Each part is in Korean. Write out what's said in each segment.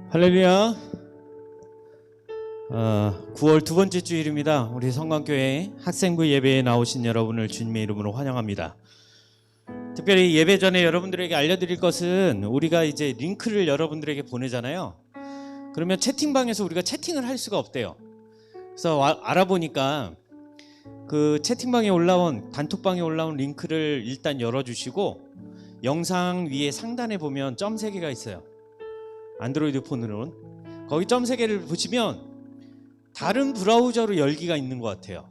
할렐루야. 9월 두 번째 주일입니다. 우리 성광교회 학생부 예배에 나오신 여러분을 주님의 이름으로 환영합니다. 특별히 예배 전에 여러분들에게 알려드릴 것은, 우리가 이제 링크를 여러분들에게 보내잖아요. 그러면 채팅방에서 우리가 채팅을 할 수가 없대요. 그래서 알아보니까 그 채팅방에 올라온, 단톡방에 올라온 링크를 일단 열어주시고, 영상 위에 상단에 보면 점 3개가 있어요. 안드로이드 폰으로는 거기 점 3개를 보시면 다른 브라우저로 열기가 있는 것 같아요.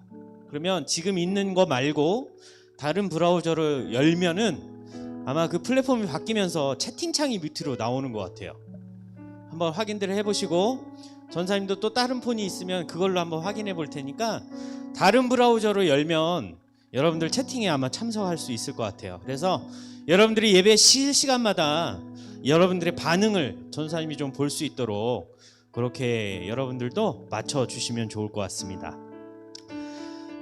그러면 지금 있는 거 말고 다른 브라우저를 열면은 아마 그 플랫폼이 바뀌면서 채팅창이 밑으로 나오는 것 같아요. 한번 확인들 해보시고, 전사님도 또 다른 폰이 있으면 그걸로 한번 확인해 볼 테니까 다른 브라우저로 열면 여러분들 채팅에 아마 참석할 수 있을 것 같아요. 그래서 여러분들이 예배 실시간마다 여러분들의 반응을 전사님이 좀 볼 수 있도록 그렇게 여러분들도 맞춰주시면 좋을 것 같습니다.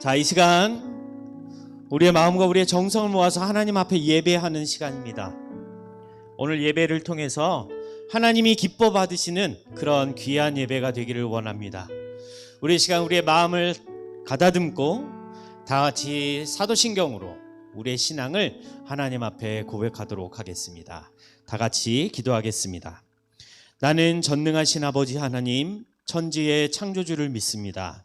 자, 이 시간 우리의 마음과 우리의 정성을 모아서 하나님 앞에 예배하는 시간입니다. 오늘 예배를 통해서 하나님이 기뻐 받으시는 그런 귀한 예배가 되기를 원합니다. 우리 시간 우리의 마음을 가다듬고 다 같이 사도신경으로 우리의 신앙을 하나님 앞에 고백하도록 하겠습니다. 다 같이 기도하겠습니다. 나는 전능하신 아버지 하나님, 천지의 창조주를 믿습니다.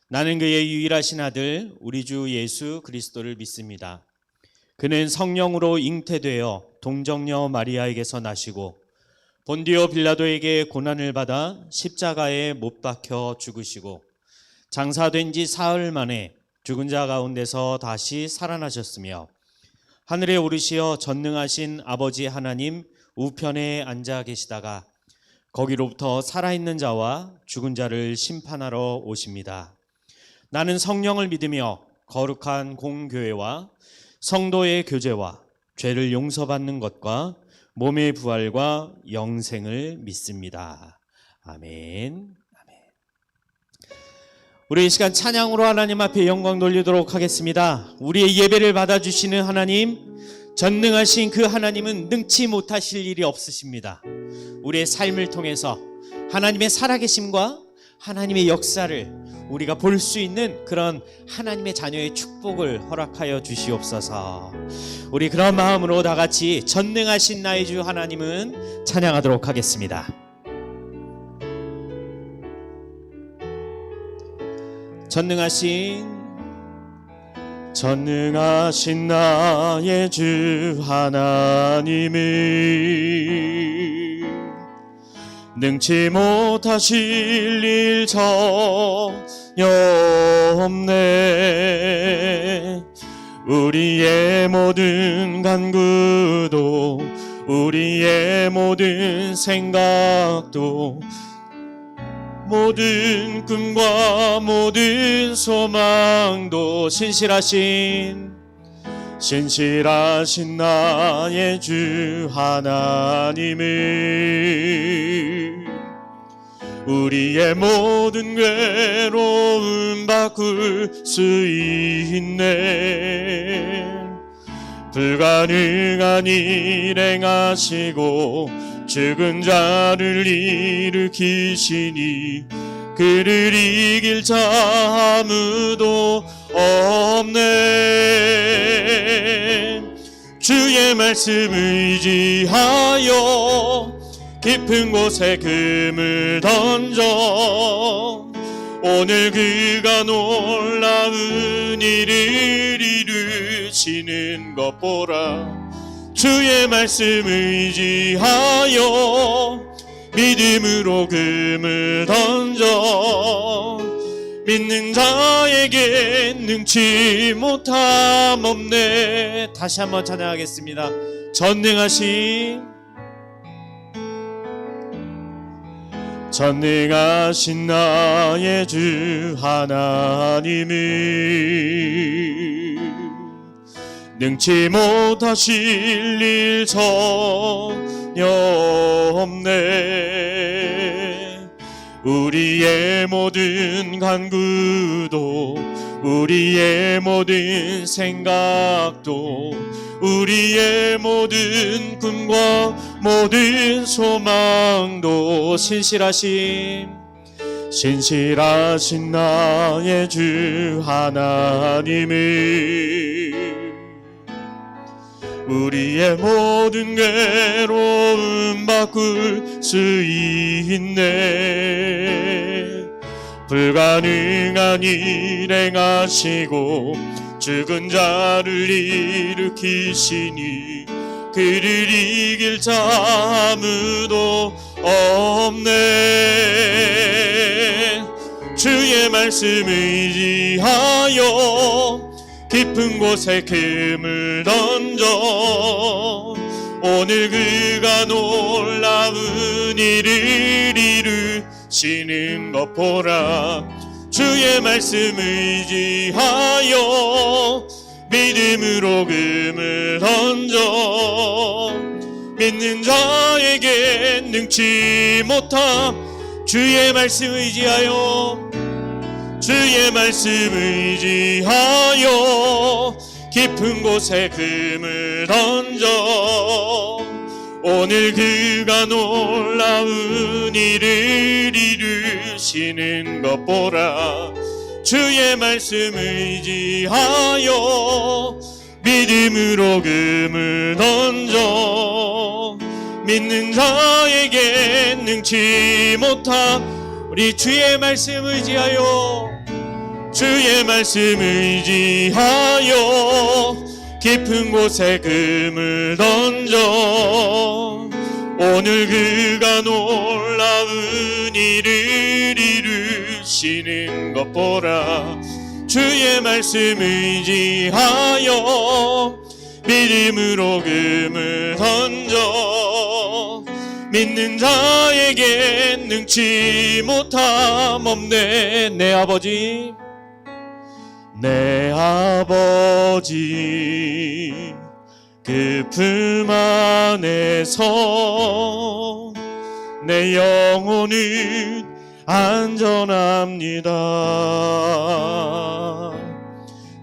나는 그의 유일하신 아들 우리 주 예수 그리스도를 믿습니다. 그는 성령으로 잉태되어 동정녀 마리아에게서 나시고 본디오 빌라도에게 고난을 받아 십자가에 못 박혀 죽으시고 장사된 지 사흘 만에 죽은 자 가운데서 다시 살아나셨으며 하늘에 오르시어 전능하신 아버지 하나님 우편에 앉아 계시다가 거기로부터 살아있는 자와 죽은 자를 심판하러 오십니다. 나는 성령을 믿으며 거룩한 공교회와 성도의 교제와 죄를 용서받는 것과 몸의 부활과 영생을 믿습니다. 아멘. 우리 이 시간 찬양으로 하나님 앞에 영광 돌리도록 하겠습니다. 우리의 예배를 받아주시는 하나님, 전능하신 그 하나님은 능치 못하실 일이 없으십니다. 우리의 삶을 통해서 하나님의 살아계심과 하나님의 역사를 우리가 볼 수 있는 그런 하나님의 자녀의 축복을 허락하여 주시옵소서. 우리 그런 마음으로 다 같이 전능하신 나의 주 하나님은 찬양하도록 하겠습니다. 전능하신 나의 주 하나님은 능치 못하실 일 전혀 없네. 우리의 모든 간구도 우리의 모든 생각도 모든 꿈과 모든 소망도 신실하신 나의 주 하나님은 우리의 모든 괴로움 바꿀 수 있네. 불가능한 일 행하시고 죽은 자를 일으키시니 그를 이길 자 아무도 없네. 주의 말씀 의지하여 깊은 곳에 금을 던져 오늘 그가 놀라운 일을 이루시는 것 보라. 주의 말씀 의지하여 믿음으로 금을 던져 믿는 자에게 능치 못함 없네. 다시 한번 찬양하겠습니다. 전능하신 나의 주 하나님은 능치 못하실 일 전혀 없네. 우리의 모든 간구도 우리의 모든 생각도 우리의 모든 꿈과 모든 소망도 신실하신 나의 주 하나님을 우리의 모든 괴로움 바꿀 수 있네. 불가능한 일 행하시고 죽은 자를 일으키시니 그를 이길 자 아무도 없네. 주의 말씀 의지하여 깊은 곳에 금을 던져 오늘 그가 놀라운 일을 이루시는 것 보라. 주의 말씀 의지하여 믿음으로 금을 던져 믿는 자에게 능치 못함. 주의 말씀 의지하여 주의 말씀 의지하여 깊은 곳에 금을 던져 오늘 그가 놀라운 일을 이루시는 것 보라. 주의 말씀 의지하여 믿음으로 금을 던져 믿는 자에게 능치 못함. 우리 주의 말씀 의지하여 주의 말씀 의지하여 깊은 곳에 금을 던져 오늘 그가 놀라운 일을 이루시는 것 보라. 주의 말씀 의지하여 믿음으로 금을 던져 믿는 자에게 능치 못함 없네. 내 아버지 그 품 안에서 내 영혼은 안전합니다.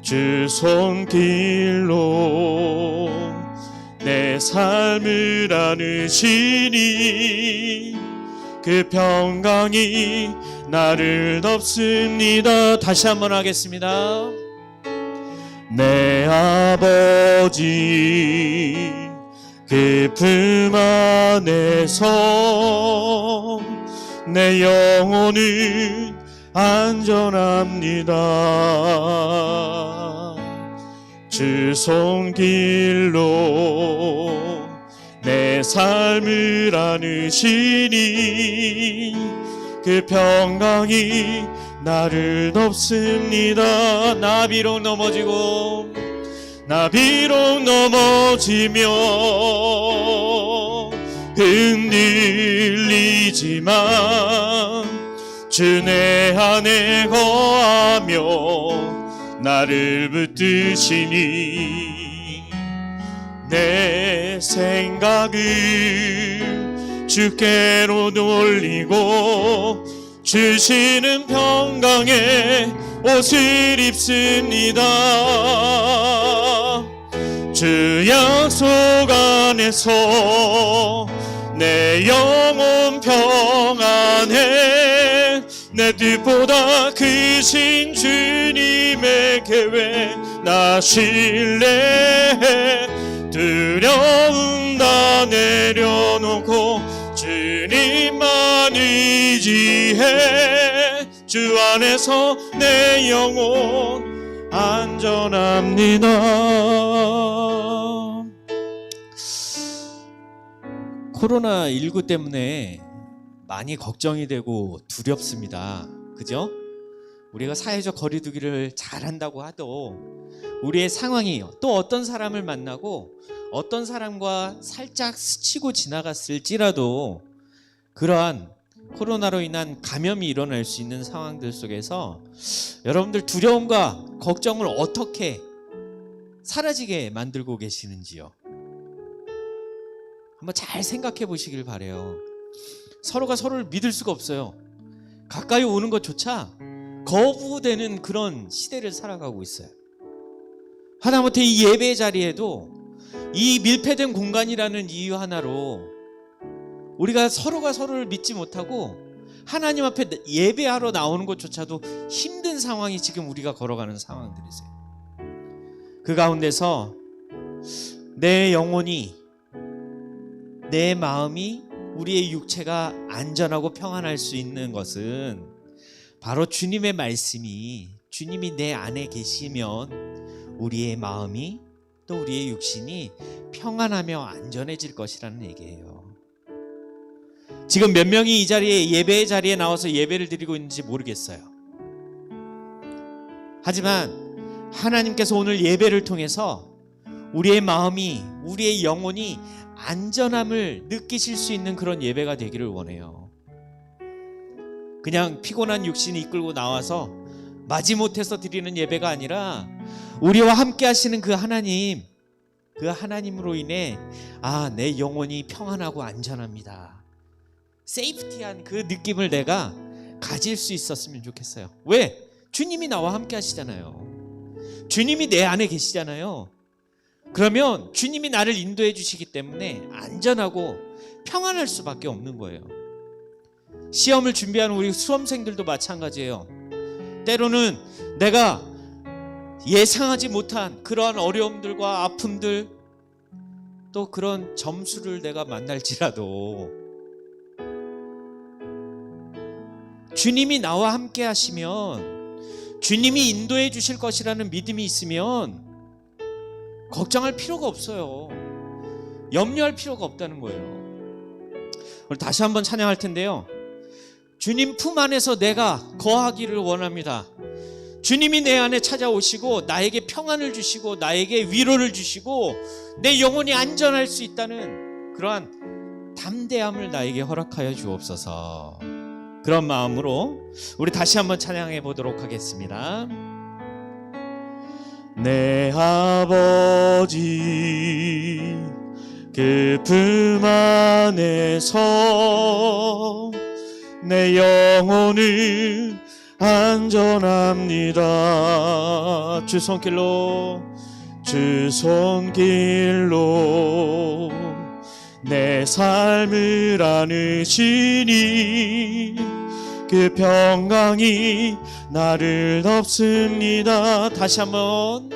주 손길로 내 삶을 안으시니 그 평강이 나를 덮습니다. 다시 한번 하겠습니다. 내 아버지 그 품 안에서 내 영혼은 안전합니다. 주 손길로 내 삶을 안으시니 그 평강이 나를 덮습니다. 나 비록 넘어지며 흔들리지만 주 내 안에 거하며 나를 붙드시니 내 생각을 주께로 돌리고 주시는 평강의 옷을 입습니다. 주 약속 안에서 내 영혼 평안해 내 뜻보다 크신 주님의 계획 나 신뢰해 두려움 다 내려놓고 주님만 의지해 주 안에서 내 영혼 안전합니다. 코로나19 때문에 많이 걱정이 되고 두렵습니다. 그죠? 우리가 사회적 거리두기를 잘한다고 하도 우리의 상황이 또 어떤 사람을 만나고 어떤 사람과 살짝 스치고 지나갔을지라도 그러한 코로나로 인한 감염이 일어날 수 있는 상황들 속에서 여러분들 두려움과 걱정을 어떻게 사라지게 만들고 계시는지요? 한번 잘 생각해 보시길 바래요. 서로가 서로를 믿을 수가 없어요. 가까이 오는 것조차 거부되는 그런 시대를 살아가고 있어요. 하다못해 이 예배 자리에도 이 밀폐된 공간이라는 이유 하나로 우리가 서로가 서로를 믿지 못하고 하나님 앞에 예배하러 나오는 것조차도 힘든 상황이 지금 우리가 걸어가는 상황들이세요. 그 가운데서 내 영혼이, 내 마음이, 우리의 육체가 안전하고 평안할 수 있는 것은 바로 주님의 말씀이, 주님이 내 안에 계시면 우리의 마음이 또 우리의 육신이 평안하며 안전해질 것이라는 얘기예요. 지금 몇 명이 이 자리에, 예배의 자리에 나와서 예배를 드리고 있는지 모르겠어요. 하지만 하나님께서 오늘 예배를 통해서 우리의 마음이, 우리의 영혼이 안전함을 느끼실 수 있는 그런 예배가 되기를 원해요. 그냥 피곤한 육신이 이끌고 나와서 마지못해서 드리는 예배가 아니라 우리와 함께 하시는 그 하나님, 그 하나님으로 인해 내 영혼이 평안하고 안전합니다, 세이프티한 그 느낌을 내가 가질 수 있었으면 좋겠어요. 왜? 주님이 나와 함께 하시잖아요. 주님이 내 안에 계시잖아요. 그러면 주님이 나를 인도해 주시기 때문에 안전하고 평안할 수밖에 없는 거예요. 시험을 준비하는 우리 수험생들도 마찬가지예요. 때로는 내가 예상하지 못한 그러한 어려움들과 아픔들, 또 그런 점수를 내가 만날지라도 주님이 나와 함께 하시면, 주님이 인도해 주실 것이라는 믿음이 있으면 걱정할 필요가 없어요. 염려할 필요가 없다는 거예요. 오늘 다시 한번 찬양할 텐데요, 주님 품 안에서 내가 거하기를 원합니다. 주님이 내 안에 찾아오시고 나에게 평안을 주시고 나에게 위로를 주시고 내 영혼이 안전할 수 있다는 그러한 담대함을 나에게 허락하여 주옵소서. 그런 마음으로 우리 다시 한번 찬양해 보도록 하겠습니다. 내 아버지 그 품 안에서 내 영혼은 안전합니다. 주 손길로, 주 손길로 내 삶을 안으시니 그 평강이 나를 덮습니다. 다시 한번.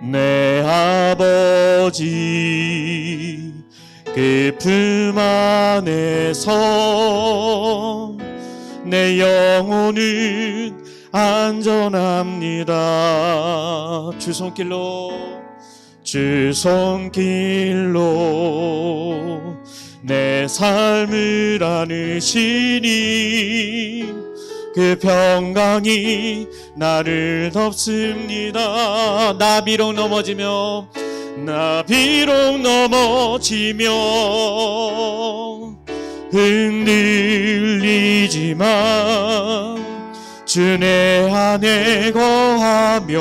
내 아버지 그 품 안에서 내 영혼은 안전합니다. 주 손길로, 주 손길로 내 삶을 안으시니 그 평강이 나를 덮습니다. 나 비록 넘어지며 흔들리지만 주 내 안에 거하며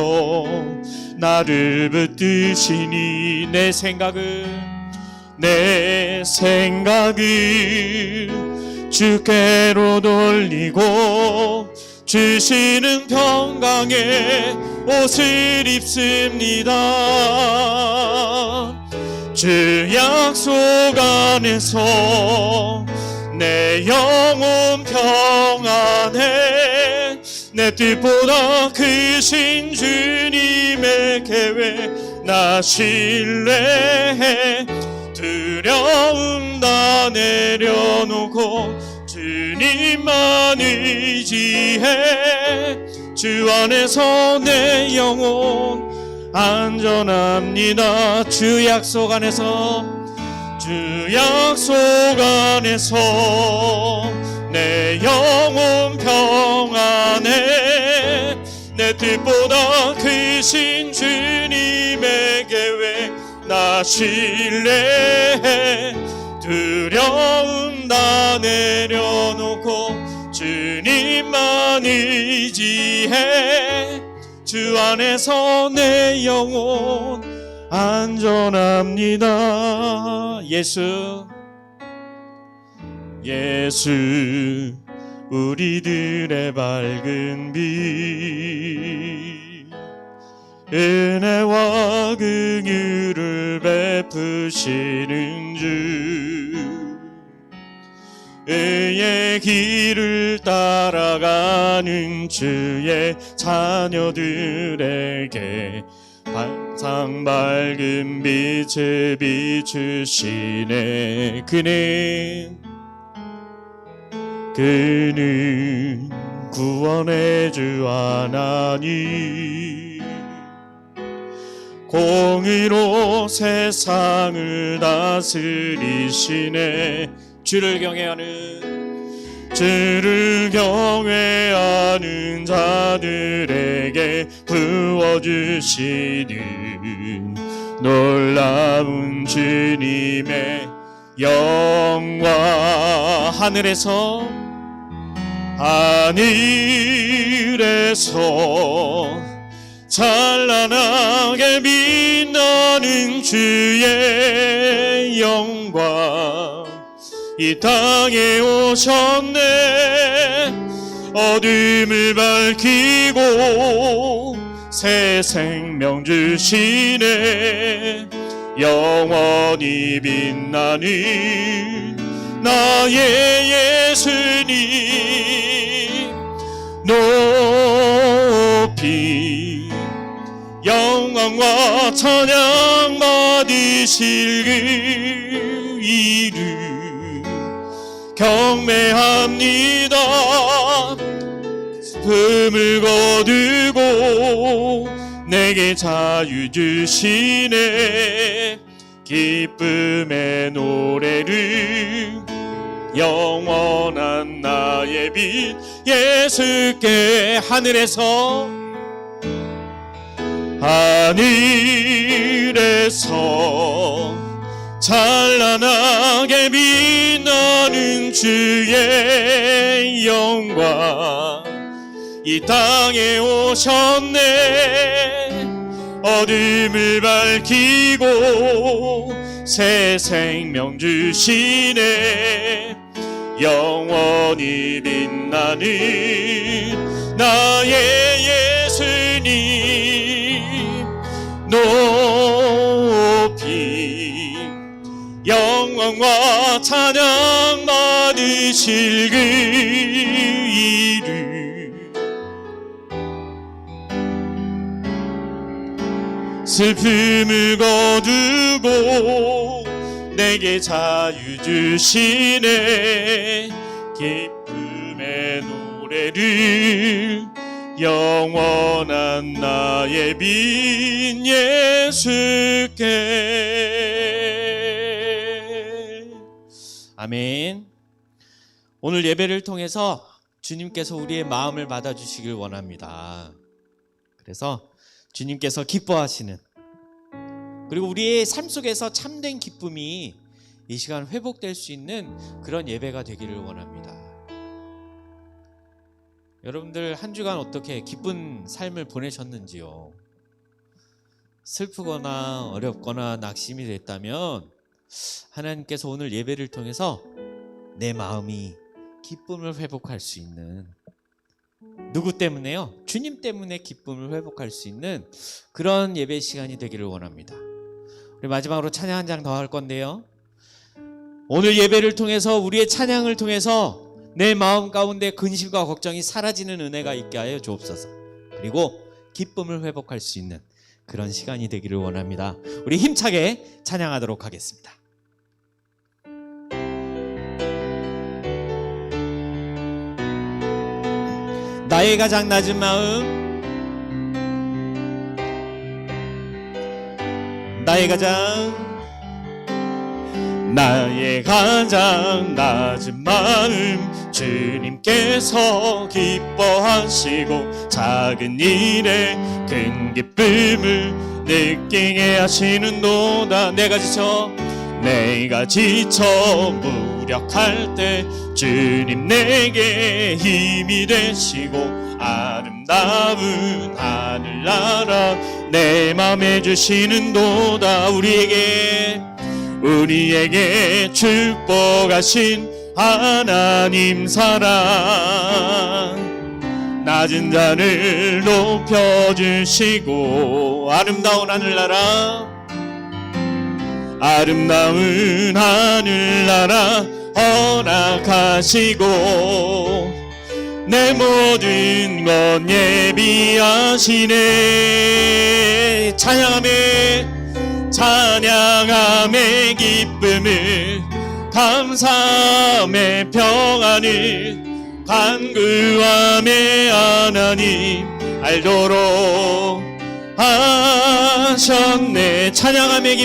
나를 붙드시니 내 생각을 주께로 돌리고 주시는 평강의 옷을 입습니다. 주 약속 안에서 내 영혼 평안해. 내 뜻보다 크신 주님의 계획 나 신뢰해. 두려움 다 내려놓고 주님만 의지해. 주 안에서 내 영혼 안전합니다. 주 약속 안에서, 주 약속 안에서 내 영혼 평안해. 내 뜻보다 크신 주님의 계획 나 신뢰해. 두려움 다 내려놓고 주님만 의지해. 주 안에서 내 영혼 안전합니다. 예수 우리들의 밝은 빛 은혜와 긍휼을 베푸시는 주 의의 길을 따라가는 주의 자녀들에게 항상 밝은 빛을 비추시네. 그는 구원의 주 하나님 공의로 세상을 다스리시네. 주를 경외하는 자들에게 부어주시는 놀라운 주님의 영광. 하늘에서 찬란하게 빛나는 주의 영광 이 땅에 오셨네. 어둠을 밝히고 새 생명 주시네. 영원히 빛나는 나의 예수님 높이 영광과 찬양 받으실 그 이름 경배합니다. 슬픔을 거두고 내게 자유 주시네. 기쁨의 노래를 영원한 나의 빛 예수께 하늘에서 찬란하게 빛나는 주의 영광 이 땅에 오셨네. 어둠을 밝히고 새 생명 주시네. 영원히 빛나는 나의 예수님 높이 영광과 찬양 받으실 그 이름 슬픔을 거두고 내게 자유 주시네. 기쁨의 노래를 영원한 나의 빛 예수께. 아멘. 오늘 예배를 통해서 주님께서 우리의 마음을 받아주시길 원합니다. 그래서 주님께서 기뻐하시는, 그리고 우리의 삶 속에서 참된 기쁨이 이 시간 회복될 수 있는 그런 예배가 되기를 원합니다. 여러분들 한 주간 어떻게 기쁜 삶을 보내셨는지요? 슬프거나 어렵거나 낙심이 됐다면 하나님께서 오늘 예배를 통해서 내 마음이 기쁨을 회복할 수 있는, 누구 때문에요? 주님 때문에 기쁨을 회복할 수 있는 그런 예배 시간이 되기를 원합니다. 우리 마지막으로 찬양 한 장 더 할 건데요, 오늘 예배를 통해서 우리의 찬양을 통해서 내 마음 가운데 근심과 걱정이 사라지는 은혜가 있게 하여 주옵소서. 그리고 기쁨을 회복할 수 있는 그런 시간이 되기를 원합니다. 우리 힘차게 찬양하도록 하겠습니다. 나의 가장 낮은 마음, 나의 가장 낮은 마음 주님께서 기뻐하시고 작은 일에 큰 기쁨을 느끼게 하시는도다. 내가 지쳐 무력할 때 주님 내게 힘이 되시고 아름다운 하늘나라 내 맘에 주시는도다. 우리에게 축복하신 하나님 사랑 낮은 자를 높여주시고 아름다운 하늘나라 허락하시고 내 모든 것 예비하시네. 찬양함의 기쁨을 감사함의 평안을 간구함의 하나님 알도록 하셨네. 찬양함의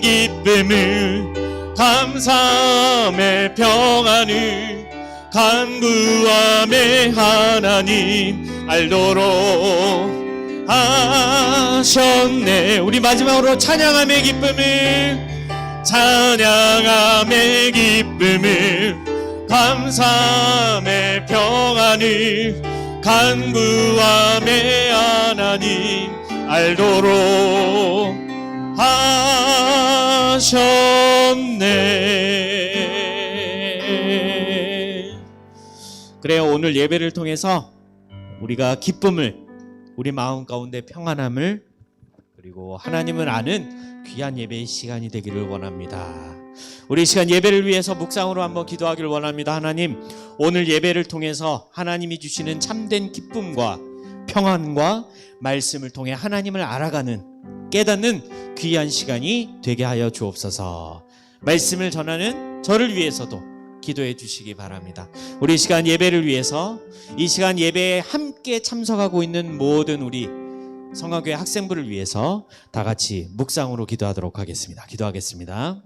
기쁨을 감사함의 평안을 간구함의 하나님 알도록 하셨네. 우리 마지막으로 찬양함의 기쁨을 감사함의 평안을 간구함의 하나님 알도록 하셨네. 그래요. 오늘 예배를 통해서 우리가 기쁨을, 우리 마음 가운데 평안함을, 그리고 하나님을 아는 귀한 예배의 시간이 되기를 원합니다. 우리 이 시간 예배를 위해서 묵상으로 한번 기도하기를 원합니다. 하나님, 오늘 예배를 통해서 하나님이 주시는 참된 기쁨과 평안과 말씀을 통해 하나님을 알아가는, 깨닫는 귀한 시간이 되게 하여 주옵소서. 말씀을 전하는 저를 위해서도 기도해 주시기 바랍니다. 우리 이 시간 예배를 위해서, 이 시간 예배에 함께 참석하고 있는 모든 우리 성화교회 학생부를 위해서 다 같이 묵상으로 기도하도록 하겠습니다. 기도하겠습니다.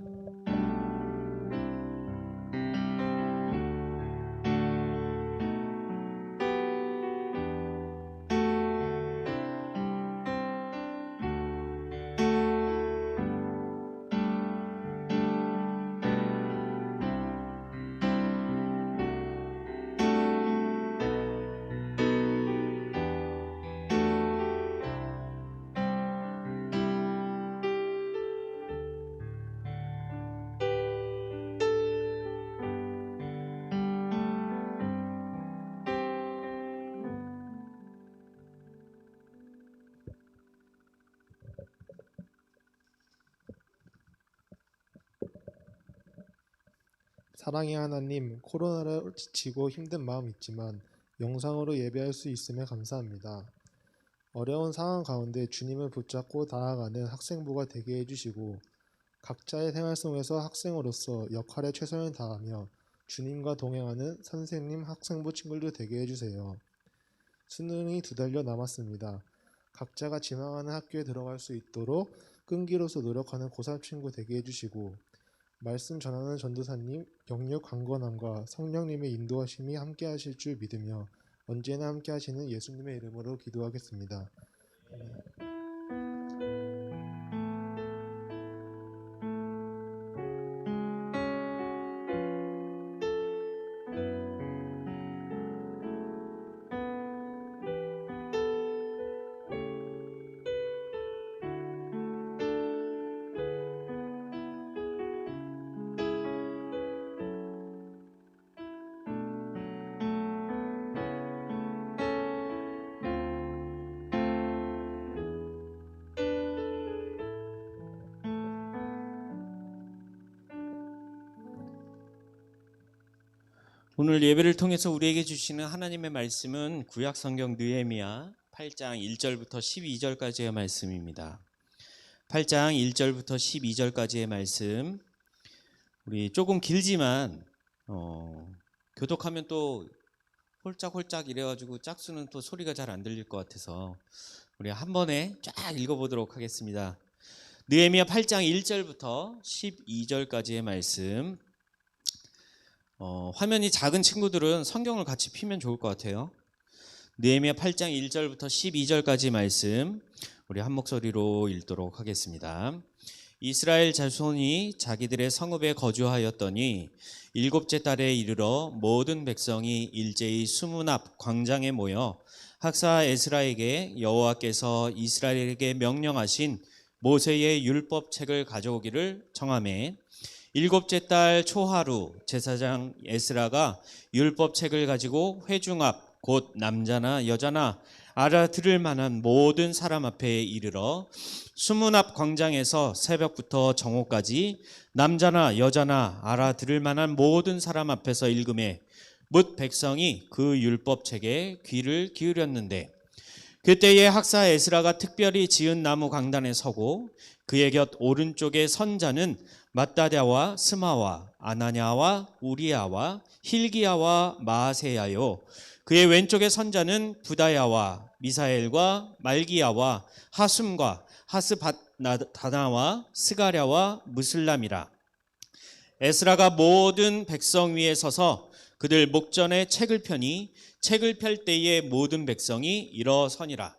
사랑의 하나님, 코로나로 지치고 힘든 마음 있지만 영상으로 예배할 수 있음에 감사합니다. 어려운 상황 가운데 주님을 붙잡고 나아가는 학생부가 되게 해주시고 각자의 생활 속에서 학생으로서 역할에 최선을 다하며 주님과 동행하는 선생님, 학생부 친구들 되게 해주세요. 수능이 2달여 남았습니다. 각자가 지망하는 학교에 들어갈 수 있도록 끈기로서 노력하는 고3 친구 되게 해주시고 말씀 전하는 전도사님, 영육 강건함과 성령님의 인도하심이 함께 하실 줄 믿으며 언제나 함께 하시는 예수님의 이름으로 기도하겠습니다. 오늘 예배를 통해서 우리에게 주시는 하나님의 말씀은 구약 성경 느헤미야 8장 1절부터 12절까지의 말씀입니다. 8장 1절부터 12절까지의 말씀, 우리 조금 길지만 교독하면 또 홀짝홀짝 이래가지고 짝수는 또 소리가 잘 안 들릴 것 같아서 우리 한 번에 쫙 읽어보도록 하겠습니다. 느헤미야 8장 1절부터 12절까지의 말씀. 화면이 작은 친구들은 성경을 같이 피면 좋을 것 같아요. 느헤미야 8장 1절부터 12절까지 말씀 우리 한 목소리로 읽도록 하겠습니다. 이스라엘 자손이 자기들의 성읍에 거주하였더니 7째 달에 이르러 모든 백성이 일제히 수문 앞 광장에 모여 학사 에스라에게 여호와께서 이스라엘에게 명령하신 모세의 율법책을 가져오기를 정하매 일곱째 달 초하루 제사장 에스라가 율법책을 가지고 회중 앞 곧 남자나 여자나 알아들을 만한 모든 사람 앞에 이르러 수문 앞 광장에서 새벽부터 정오까지 남자나 여자나 알아들을 만한 모든 사람 앞에서 읽음에 뭇 백성이 그 율법책에 귀를 기울였는데 그때에 학사 에스라가 특별히 지은 나무 강단에 서고 그의 곁 오른쪽에 선 자는 mattat야와 스마와 아나냐와 우리야와 힐기야와 마아세야요 그의 왼쪽에 선 자는 부다야와 미사엘과 말기야와 하숨과 하스다나와 스가랴와 무슬람이라. 에스라가 모든 백성 위에 서서 그들 목전에 책을 펴니 책을 펼 때에 모든 백성이 일어서니라.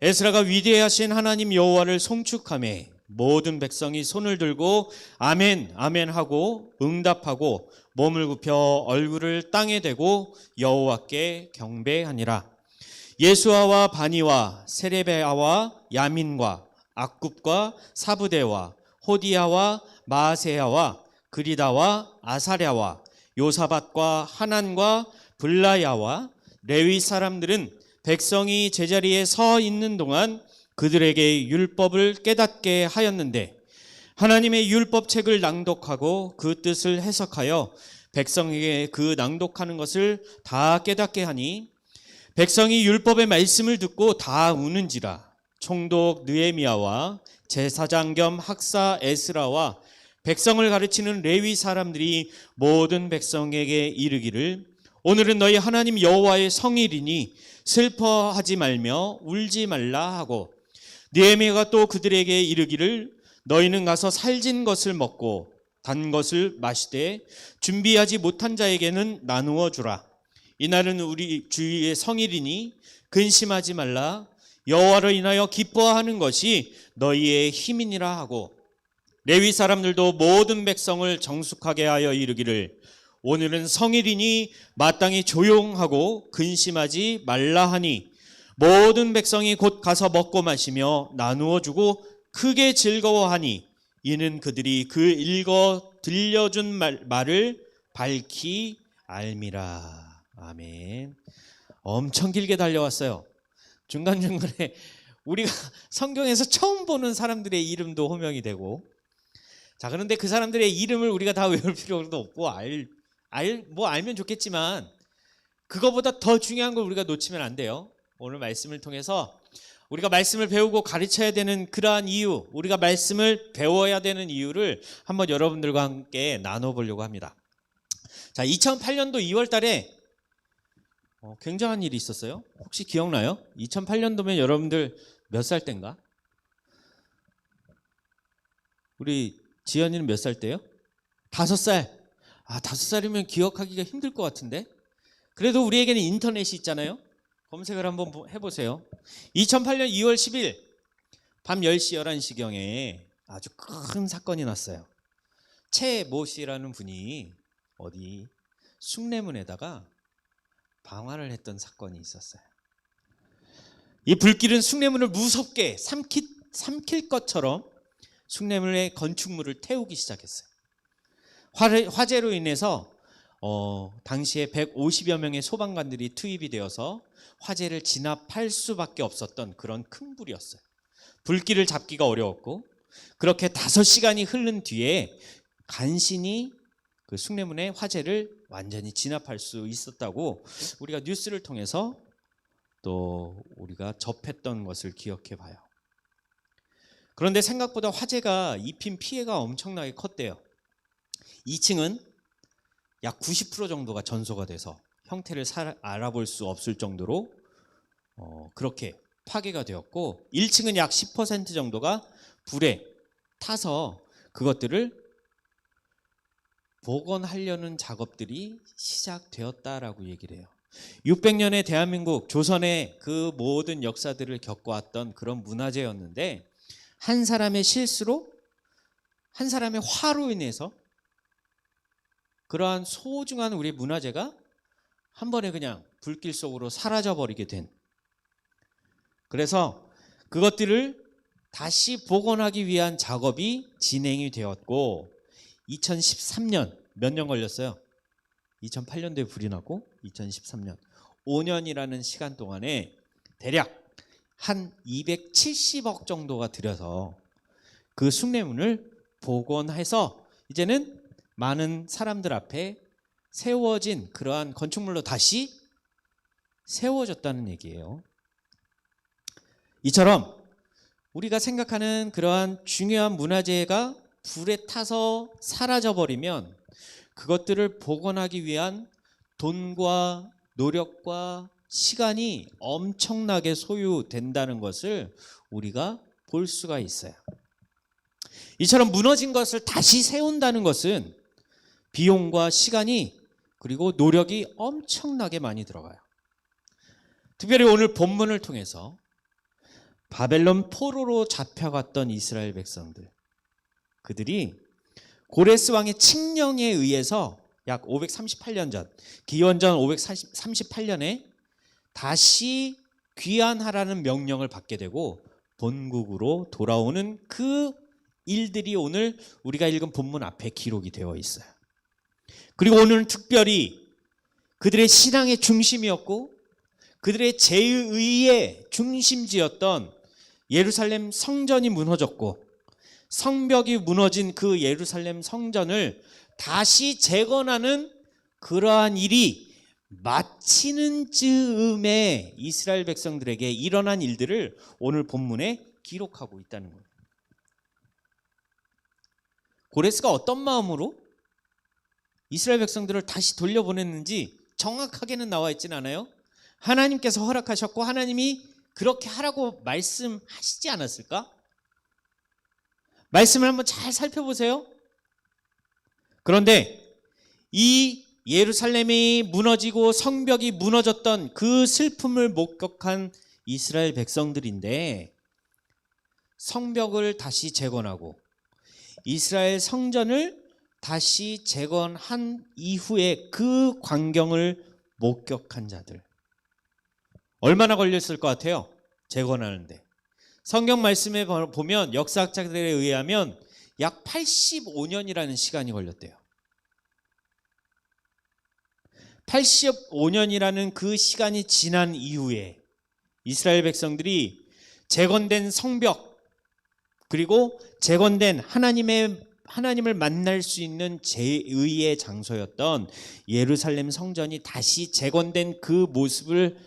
에스라가 위대하신 하나님 여호와를 송축하매 모든 백성이 손을 들고 아멘 아멘 하고 응답하고 몸을 굽혀 얼굴을 땅에 대고 여호와께 경배하니라. 예수아와 바니와 세레베아와 야민과 악굽과 사부대와 호디야와 마아세야와 그리다와 아사랴와 요사밧과 하난과 블라야와 레위 사람들은 백성이 제자리에 서 있는 동안 그들에게 율법을 깨닫게 하였는데 하나님의 율법책을 낭독하고 그 뜻을 해석하여 백성에게 그 낭독하는 것을 다 깨닫게 하니 백성이 율법의 말씀을 듣고 다 우는지라. 총독 느헤미야와 제사장 겸 학사 에스라와 백성을 가르치는 레위 사람들이 모든 백성에게 이르기를 오늘은 너희 하나님 여호와의 성일이니 슬퍼하지 말며 울지 말라 하고 느헤미야가 또 그들에게 이르기를 너희는 가서 살진 것을 먹고 단 것을 마시되 준비하지 못한 자에게는 나누어 주라. 이날은 우리 주의 성일이니 근심하지 말라. 여호와로 인하여 기뻐하는 것이 너희의 힘이니라 하고 레위 사람들도 모든 백성을 정숙하게 하여 이르기를 오늘은 성일이니 마땅히 조용하고 근심하지 말라 하니 모든 백성이 곧 가서 먹고 마시며 나누어 주고 크게 즐거워하니 이는 그들이 그 읽어 들려준 말을 밝히 알미라. 아멘. 엄청 길게 달려왔어요. 중간중간에 우리가 성경에서 처음 보는 사람들의 이름도 호명이 되고 자 그런데 그 사람들의 이름을 우리가 다 외울 필요도 없고 알면 좋겠지만 그거보다 더 중요한 걸 우리가 놓치면 안 돼요. 오늘 말씀을 통해서 우리가 말씀을 배우고 가르쳐야 되는 그러한 이유, 우리가 말씀을 배워야 되는 이유를 한번 여러분들과 함께 나눠보려고 합니다. 자, 2008년도 2월 달에 굉장한 일이 있었어요. 혹시 기억나요? 2008년도면 여러분들 몇 살 때인가? 우리 지연이는 몇 살 때요? 5살. 5살이면 기억하기가 힘들 것 같은데. 그래도 우리에게는 인터넷이 있잖아요. 검색을 한번 해보세요. 2008년 2월 10일 밤 10시 11시경에 아주 큰 사건이 났어요. 최모 씨라는 분이 어디 숭례문에다가 방화를 했던 사건이 있었어요. 이 불길은 숭례문을 무섭게 삼킬 것처럼 숭례문의 건축물을 태우기 시작했어요. 화재로 인해서 당시에 150여 명의 소방관들이 투입이 되어서 화재를 진압할 수밖에 없었던 그런 큰 불이었어요. 불길을 잡기가 어려웠고 그렇게 5시간이 흐른 뒤에 간신히 그 숭례문의 화재를 완전히 진압할 수 있었다고 우리가 뉴스를 통해서 또 우리가 접했던 것을 기억해 봐요. 그런데 생각보다 화재가 입힌 피해가 엄청나게 컸대요. 2층은 약 90% 정도가 전소가 돼서 형태를 알아볼 수 없을 정도로 그렇게 파괴가 되었고 1층은 약 10% 정도가 불에 타서 그것들을 복원하려는 작업들이 시작되었다라고 얘기를 해요. 600년의 대한민국 조선의 그 모든 역사들을 겪어왔던 그런 문화재였는데 한 사람의 실수로 한 사람의 화로 인해서 그러한 소중한 우리 문화재가 한 번에 그냥 불길 속으로 사라져 버리게 된. 그래서 그것들을 다시 복원하기 위한 작업이 진행이 되었고 2013년 몇 년 걸렸어요? 2008년도에 불이 나고 2013년 5년이라는 시간 동안에 대략 한 270억 정도가 들여서 그 숭례문을 복원해서 이제는 많은 사람들 앞에 세워진 그러한 건축물로 다시 세워졌다는 얘기예요. 이처럼 우리가 생각하는 그러한 중요한 문화재가 불에 타서 사라져버리면 그것들을 복원하기 위한 돈과 노력과 시간이 엄청나게 소요된다는 것을 우리가 볼 수가 있어요. 이처럼 무너진 것을 다시 세운다는 것은 비용과 시간이 그리고 노력이 엄청나게 많이 들어가요. 특별히 오늘 본문을 통해서 바벨론 포로로 잡혀갔던 이스라엘 백성들, 그들이 고레스 왕의 칙령에 의해서 약 538년 전, 기원전 538년에 다시 귀환하라는 명령을 받게 되고 본국으로 돌아오는 그 일들이 오늘 우리가 읽은 본문 앞에 기록이 되어 있어요. 그리고 오늘은 특별히 그들의 신앙의 중심이었고 그들의 제의의 중심지였던 예루살렘 성전이 무너졌고 성벽이 무너진 그 예루살렘 성전을 다시 재건하는 그러한 일이 마치는 즈음에 이스라엘 백성들에게 일어난 일들을 오늘 본문에 기록하고 있다는 거예요. 고레스가 어떤 마음으로 이스라엘 백성들을 다시 돌려보냈는지 정확하게는 나와 있지는 않아요. 하나님께서 허락하셨고 하나님이 그렇게 하라고 말씀하시지 않았을까? 말씀을 한번 잘 살펴보세요. 그런데 이 예루살렘이 무너지고 성벽이 무너졌던 그 슬픔을 목격한 이스라엘 백성들인데 성벽을 다시 재건하고 이스라엘 성전을 다시 재건한 이후에 그 광경을 목격한 자들 얼마나 걸렸을 것 같아요? 재건하는데. 성경 말씀에 보면 역사학자들에 의하면 약 85년이라는 시간이 걸렸대요. 85년이라는 그 시간이 지난 이후에 이스라엘 백성들이 재건된 성벽 그리고 재건된 하나님을 만날 수 있는 제의의 장소였던 예루살렘 성전이 다시 재건된 그 모습을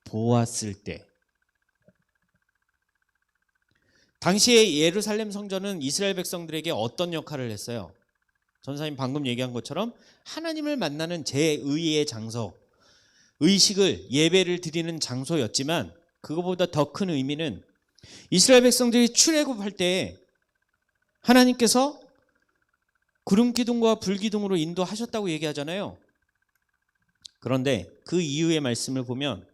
보았을 때 당시에 예루살렘 성전은 이스라엘 백성들에게 어떤 역할을 했어요? 전사님 방금 얘기한 것처럼 하나님을 만나는 제의의 장소, 의식을 예배를 드리는 장소였지만 그거보다 더 큰 의미는 이스라엘 백성들이 출애굽할 때 하나님께서 구름 기둥과 불 기둥으로 인도하셨다고 얘기하잖아요. 그런데 그 이후의 말씀을 보면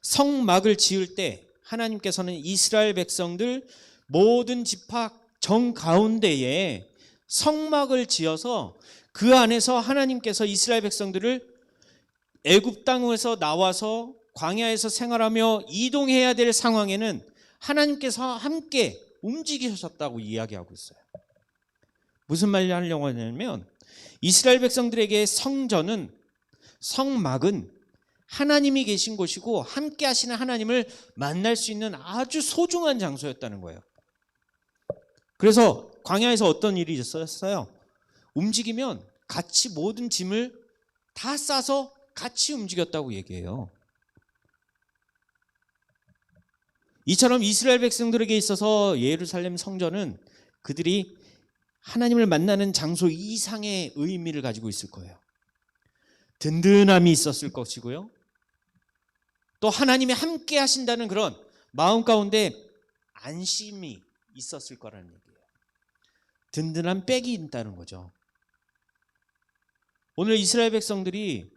성막을 지을 때 하나님께서는 이스라엘 백성들 모든 지파 정 가운데에 성막을 지어서 그 안에서 하나님께서 이스라엘 백성들을 애굽 땅에서 나와서 광야에서 생활하며 이동해야 될 상황에는 하나님께서 함께 움직이셨다고 이야기하고 있어요. 무슨 말을 하려고 하냐면 이스라엘 백성들에게 성전은 성막은 하나님이 계신 곳이고 함께 하시는 하나님을 만날 수 있는 아주 소중한 장소였다는 거예요. 그래서 광야에서 어떤 일이 있었어요? 움직이면 같이 모든 짐을 다 싸서 같이 움직였다고 얘기해요. 이처럼 이스라엘 백성들에게 있어서 예루살렘 성전은 그들이 하나님을 만나는 장소 이상의 의미를 가지고 있을 거예요. 든든함이 있었을 것이고요. 또 하나님이 함께 하신다는 그런 마음 가운데 안심이 있었을 거라는 얘기예요. 든든한 백이 있다는 거죠. 오늘 이스라엘 백성들이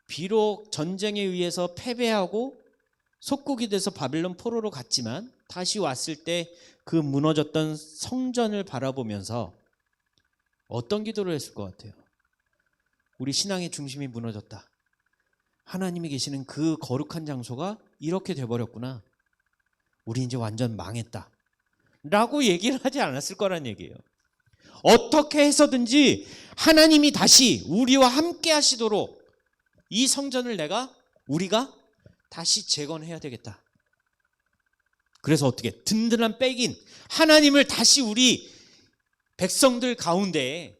비록 전쟁에 의해서 패배하고 속국이 돼서 바벨론 포로로 갔지만 다시 왔을 때 그 무너졌던 성전을 바라보면서 어떤 기도를 했을 것 같아요? 우리 신앙의 중심이 무너졌다. 하나님이 계시는 그 거룩한 장소가 이렇게 돼버렸구나. 우리 이제 완전 망했다. 라고 얘기를 하지 않았을 거란 얘기예요. 어떻게 해서든지 하나님이 다시 우리와 함께 하시도록 이 성전을 우리가 다시 재건해야 되겠다. 그래서 어떻게 든든한 백인 하나님을 다시 우리 백성들 가운데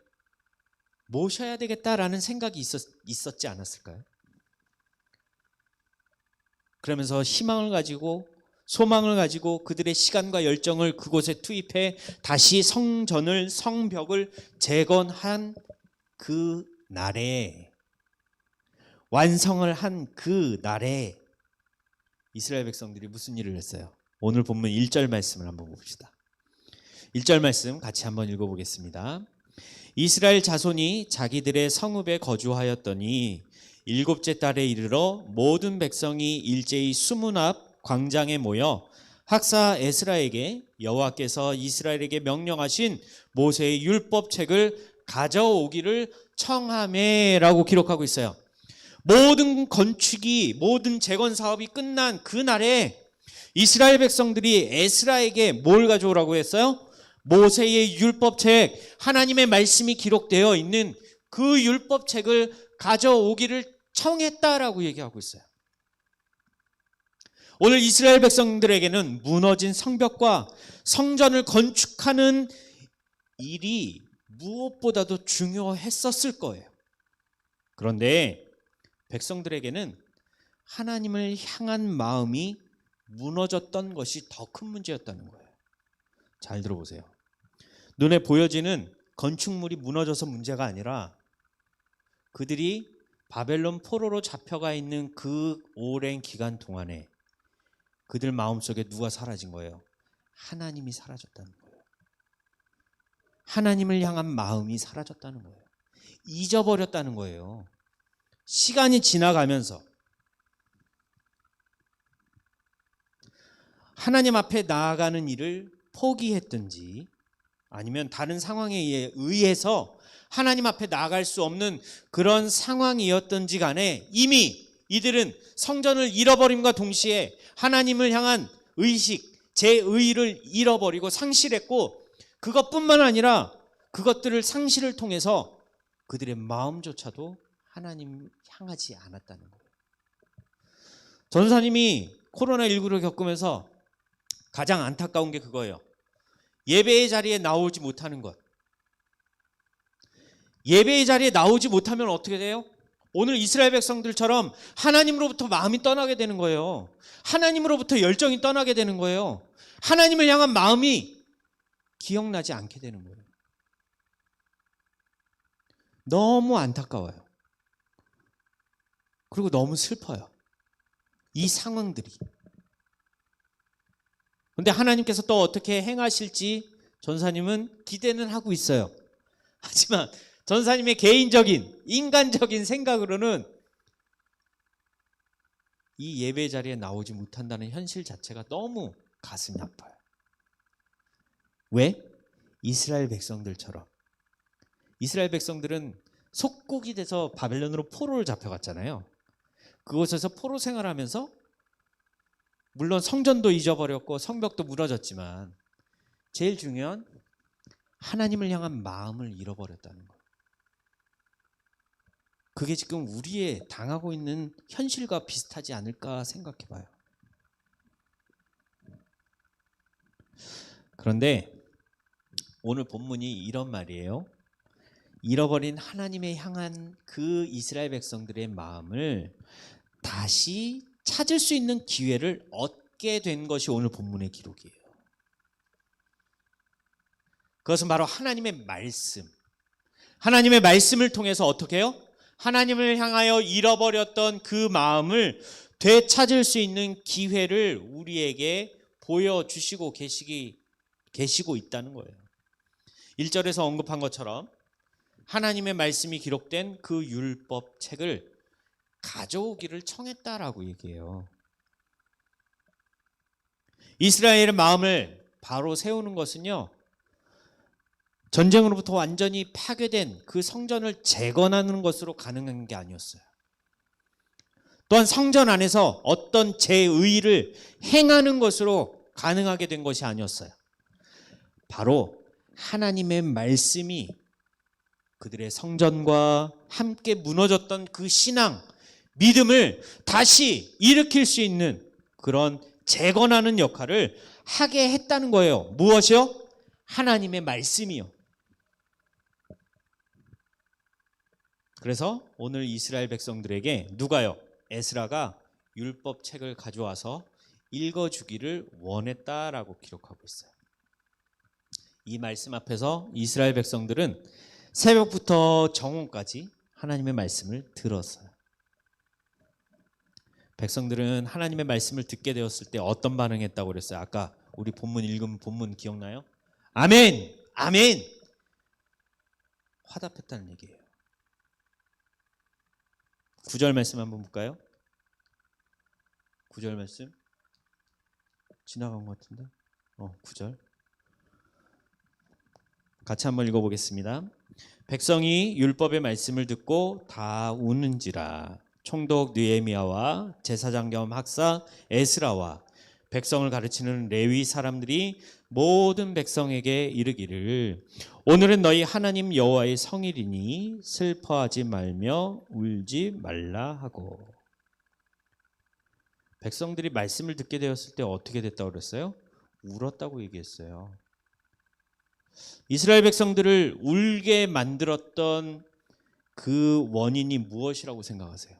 모셔야 되겠다라는 생각이 있었지 않았을까요? 그러면서 희망을 가지고 소망을 가지고 그들의 시간과 열정을 그곳에 투입해 다시 성벽을 재건한 그 날에, 완성을 한 그 날에 이스라엘 백성들이 무슨 일을 했어요? 오늘 본문 1절 말씀을 한번 봅시다. 1절 말씀 같이 한번 읽어보겠습니다. 이스라엘 자손이 자기들의 성읍에 거주하였더니 일곱째 달에 이르러 모든 백성이 일제히 수문 앞 광장에 모여 학사 에스라에게 여호와께서 이스라엘에게 명령하신 모세의 율법책을 가져오기를 청하매라고 기록하고 있어요. 모든 건축이, 모든 재건 사업이 끝난 그 날에 이스라엘 백성들이 에스라에게 뭘 가져오라고 했어요? 모세의 율법책, 하나님의 말씀이 기록되어 있는 그 율법책을 가져오기를 청했다라고 얘기하고 있어요. 오늘 이스라엘 백성들에게는 무너진 성벽과 성전을 건축하는 일이 무엇보다도 중요했었을 거예요. 그런데 백성들에게는 하나님을 향한 마음이 무너졌던 것이 더 큰 문제였다는 거예요. 잘 들어보세요. 눈에 보여지는 건축물이 무너져서 문제가 아니라 그들이 바벨론 포로로 잡혀가 있는 그 오랜 기간 동안에 그들 마음속에 누가 사라진 거예요? 하나님이 사라졌다는 거예요. 하나님을 향한 마음이 사라졌다는 거예요. 잊어버렸다는 거예요. 시간이 지나가면서 하나님 앞에 나아가는 일을 포기했든지 아니면 다른 상황에 의해서 하나님 앞에 나아갈 수 없는 그런 상황이었든지 간에 이미 이들은 성전을 잃어버림과 동시에 하나님을 향한 의식, 제의를 잃어버리고 상실했고, 그것뿐만 아니라 그것들을 상실을 통해서 그들의 마음조차도 하나님 향하지 않았다는 거예요. 전사님이 코로나19를 겪으면서 가장 안타까운 게 그거예요. 예배의 자리에 나오지 못하는 것. 예배의 자리에 나오지 못하면 어떻게 돼요? 오늘 이스라엘 백성들처럼 하나님으로부터 마음이 떠나게 되는 거예요. 하나님으로부터 열정이 떠나게 되는 거예요. 하나님을 향한 마음이 기억나지 않게 되는 거예요. 너무 안타까워요. 그리고 너무 슬퍼요. 이 상황들이. 그런데 하나님께서 또 어떻게 행하실지 전사님은 기대는 하고 있어요. 하지만 전사님의 개인적인 인간적인 생각으로는 이 예배 자리에 나오지 못한다는 현실 자체가 너무 가슴이 아파요. 왜? 이스라엘 백성들처럼. 이스라엘 백성들은 속국이 돼서 바벨론으로 포로를 잡혀갔잖아요. 그곳에서 포로 생활하면서 물론 성전도 잊어버렸고 성벽도 무너졌지만 제일 중요한 하나님을 향한 마음을 잃어버렸다는 거예요. 그게 지금 우리의 당하고 있는 현실과 비슷하지 않을까 생각해 봐요. 그런데 오늘 본문이 이런 말이에요. 잃어버린 하나님에 향한 그 이스라엘 백성들의 마음을 다시 찾을 수 있는 기회를 얻게 된 것이 오늘 본문의 기록이에요. 그것은 바로 하나님의 말씀. 하나님의 말씀을 통해서 어떻게 해요? 하나님을 향하여 잃어버렸던 그 마음을 되찾을 수 있는 기회를 우리에게 보여주시고 계시고 있다는 거예요. 1절에서 언급한 것처럼 하나님의 말씀이 기록된 그 율법책을 가져오기를 청했다라고 얘기해요. 이스라엘의 마음을 바로 세우는 것은요, 전쟁으로부터 완전히 파괴된 그 성전을 재건하는 것으로 가능한 게 아니었어요. 또한 성전 안에서 어떤 제의를 행하는 것으로 가능하게 된 것이 아니었어요. 바로 하나님의 말씀이 그들의 성전과 함께 무너졌던 그 신앙, 믿음을 다시 일으킬 수 있는 그런 재건하는 역할을 하게 했다는 거예요. 무엇이요? 하나님의 말씀이요. 그래서 오늘 이스라엘 백성들에게 누가요? 에스라가 율법책을 가져와서 읽어주기를 원했다라고 기록하고 있어요. 이 말씀 앞에서 이스라엘 백성들은 새벽부터 정오까지 하나님의 말씀을 들었어요. 백성들은 하나님의 말씀을 듣게 되었을 때 어떤 반응했다고 그랬어요? 아까 우리 본문 읽은 본문 기억나요? 아멘! 아멘! 화답했다는 얘기예요. 9절 말씀 한번 볼까요? 9절 말씀 지나간 것 같은데 9절 같이 한번 읽어보겠습니다. 백성이 율법의 말씀을 듣고 다 우는지라. 총독 느헤미야와 제사장 겸 학사 에스라와 백성을 가르치는 레위 사람들이 모든 백성에게 이르기를 오늘은 너희 하나님 여호와의 성일이니 슬퍼하지 말며 울지 말라 하고. 백성들이 말씀을 듣게 되었을 때 어떻게 됐다고 그랬어요? 울었다고 얘기했어요. 이스라엘 백성들을 울게 만들었던 그 원인이 무엇이라고 생각하세요?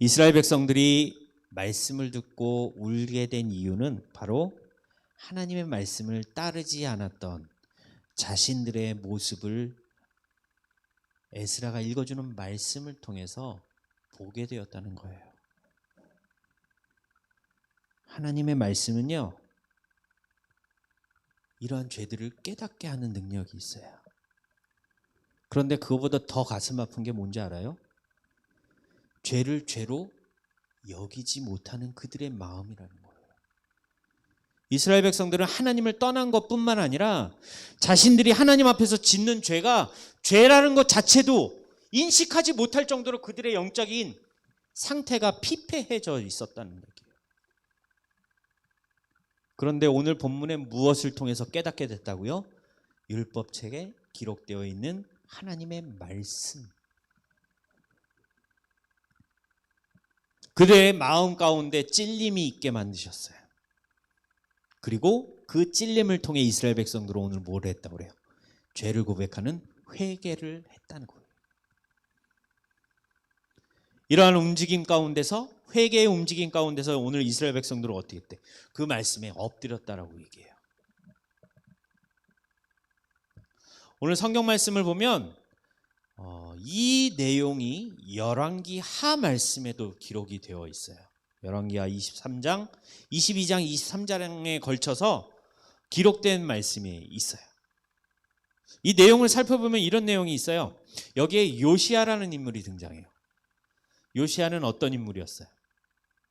이스라엘 백성들이 말씀을 듣고 울게 된 이유는 바로 하나님의 말씀을 따르지 않았던 자신들의 모습을 에스라가 읽어주는 말씀을 통해서 보게 되었다는 거예요. 하나님의 말씀은요, 이러한 죄들을 깨닫게 하는 능력이 있어요. 그런데 그거보다 더 가슴 아픈 게 뭔지 알아요? 죄를 죄로 여기지 못하는 그들의 마음이라는 거예요. 이스라엘 백성들은 하나님을 떠난 것뿐만 아니라 자신들이 하나님 앞에서 짓는 죄가 죄라는 것 자체도 인식하지 못할 정도로 그들의 영적인 상태가 피폐해져 있었다는 얘기예요. 그런데 오늘 본문에 무엇을 통해서 깨닫게 됐다고요? 율법책에 기록되어 있는 하나님의 말씀. 그들의 마음 가운데 찔림이 있게 만드셨어요. 그리고 그 찔림을 통해 이스라엘 백성들은 오늘 뭘 했다고 그래요? 죄를 고백하는 회개를 했다는 거예요. 이러한 움직임 가운데서, 회개의 움직임 가운데서 오늘 이스라엘 백성들은 어떻게 했대? 그 말씀에 엎드렸다라고 얘기해요. 오늘 성경 말씀을 보면 이 내용이 열왕기 하 말씀에도 기록이 되어 있어요. 열왕기 하 23장, 22장, 23장에 걸쳐서 기록된 말씀이 있어요. 이 내용을 살펴보면 이런 내용이 있어요. 여기에 요시야라는 인물이 등장해요. 요시야는 어떤 인물이었어요?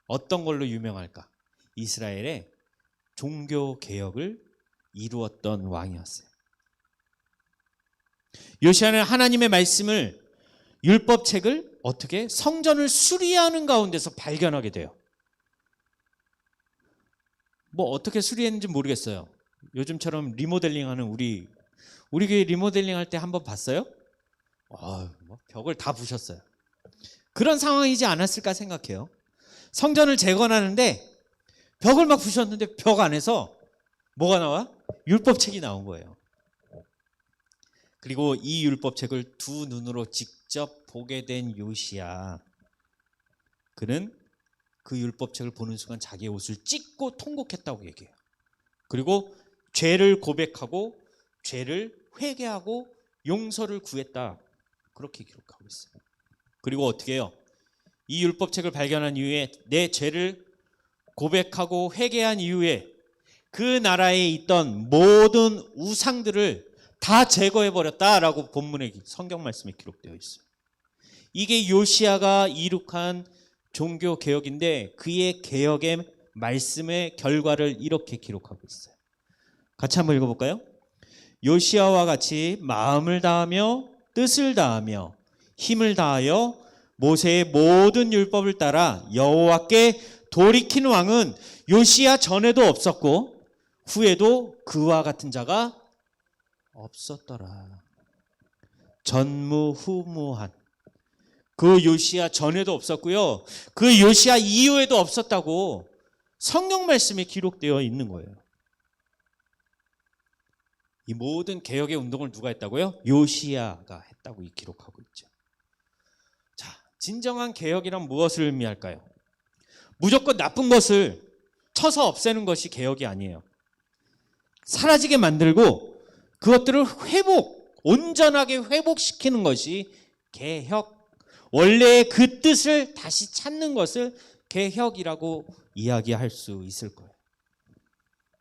어떤 걸로 유명할까? 이스라엘의 종교 개혁을 이루었던 왕이었어요. 요시야는 하나님의 말씀을, 율법책을 어떻게 성전을 수리하는 가운데서 발견하게 돼요. 뭐 어떻게 수리했는지 모르겠어요. 요즘처럼 리모델링하는 우리 교회 리모델링 할 때 한번 봤어요? 벽을 다 부셨어요. 그런 상황이지 않았을까 생각해요. 성전을 재건하는데 벽을 막 부셨는데 벽 안에서 뭐가 나와? 율법책이 나온 거예요. 그리고 이 율법책을 두 눈으로 직접 보게 된 요시야, 그는 그 율법책을 보는 순간 자기의 옷을 찢고 통곡했다고 얘기해요. 그리고 죄를 고백하고 죄를 회개하고 용서를 구했다, 그렇게 기록하고 있어요. 그리고 어떻게 해요? 이 율법책을 발견한 이후에 내 죄를 고백하고 회개한 이후에 그 나라에 있던 모든 우상들을 다 제거해버렸다라고 본문의 성경 말씀에 기록되어 있어요. 이게 요시야가 이룩한 종교 개혁인데 그의 개혁의 말씀의 결과를 이렇게 기록하고 있어요. 같이 한번 읽어볼까요? 요시야와 같이 마음을 다하며 뜻을 다하며 힘을 다하여 모세의 모든 율법을 따라 여호와께 돌이킨 왕은 요시야 전에도 없었고 후에도 그와 같은 자가 없었더라. 전무후무한. 그 요시야 전에도 없었고요. 그 요시야 이후에도 없었다고 성경 말씀에 기록되어 있는 거예요. 이 모든 개혁의 운동을 누가 했다고요? 요시야가 했다고 기록하고 있죠. 자, 진정한 개혁이란 무엇을 의미할까요? 무조건 나쁜 것을 쳐서 없애는 것이 개혁이 아니에요. 사라지게 만들고 그것들을 온전하게 회복시키는 것이 개혁. 원래의 그 뜻을 다시 찾는 것을 개혁이라고 이야기할 수 있을 거예요.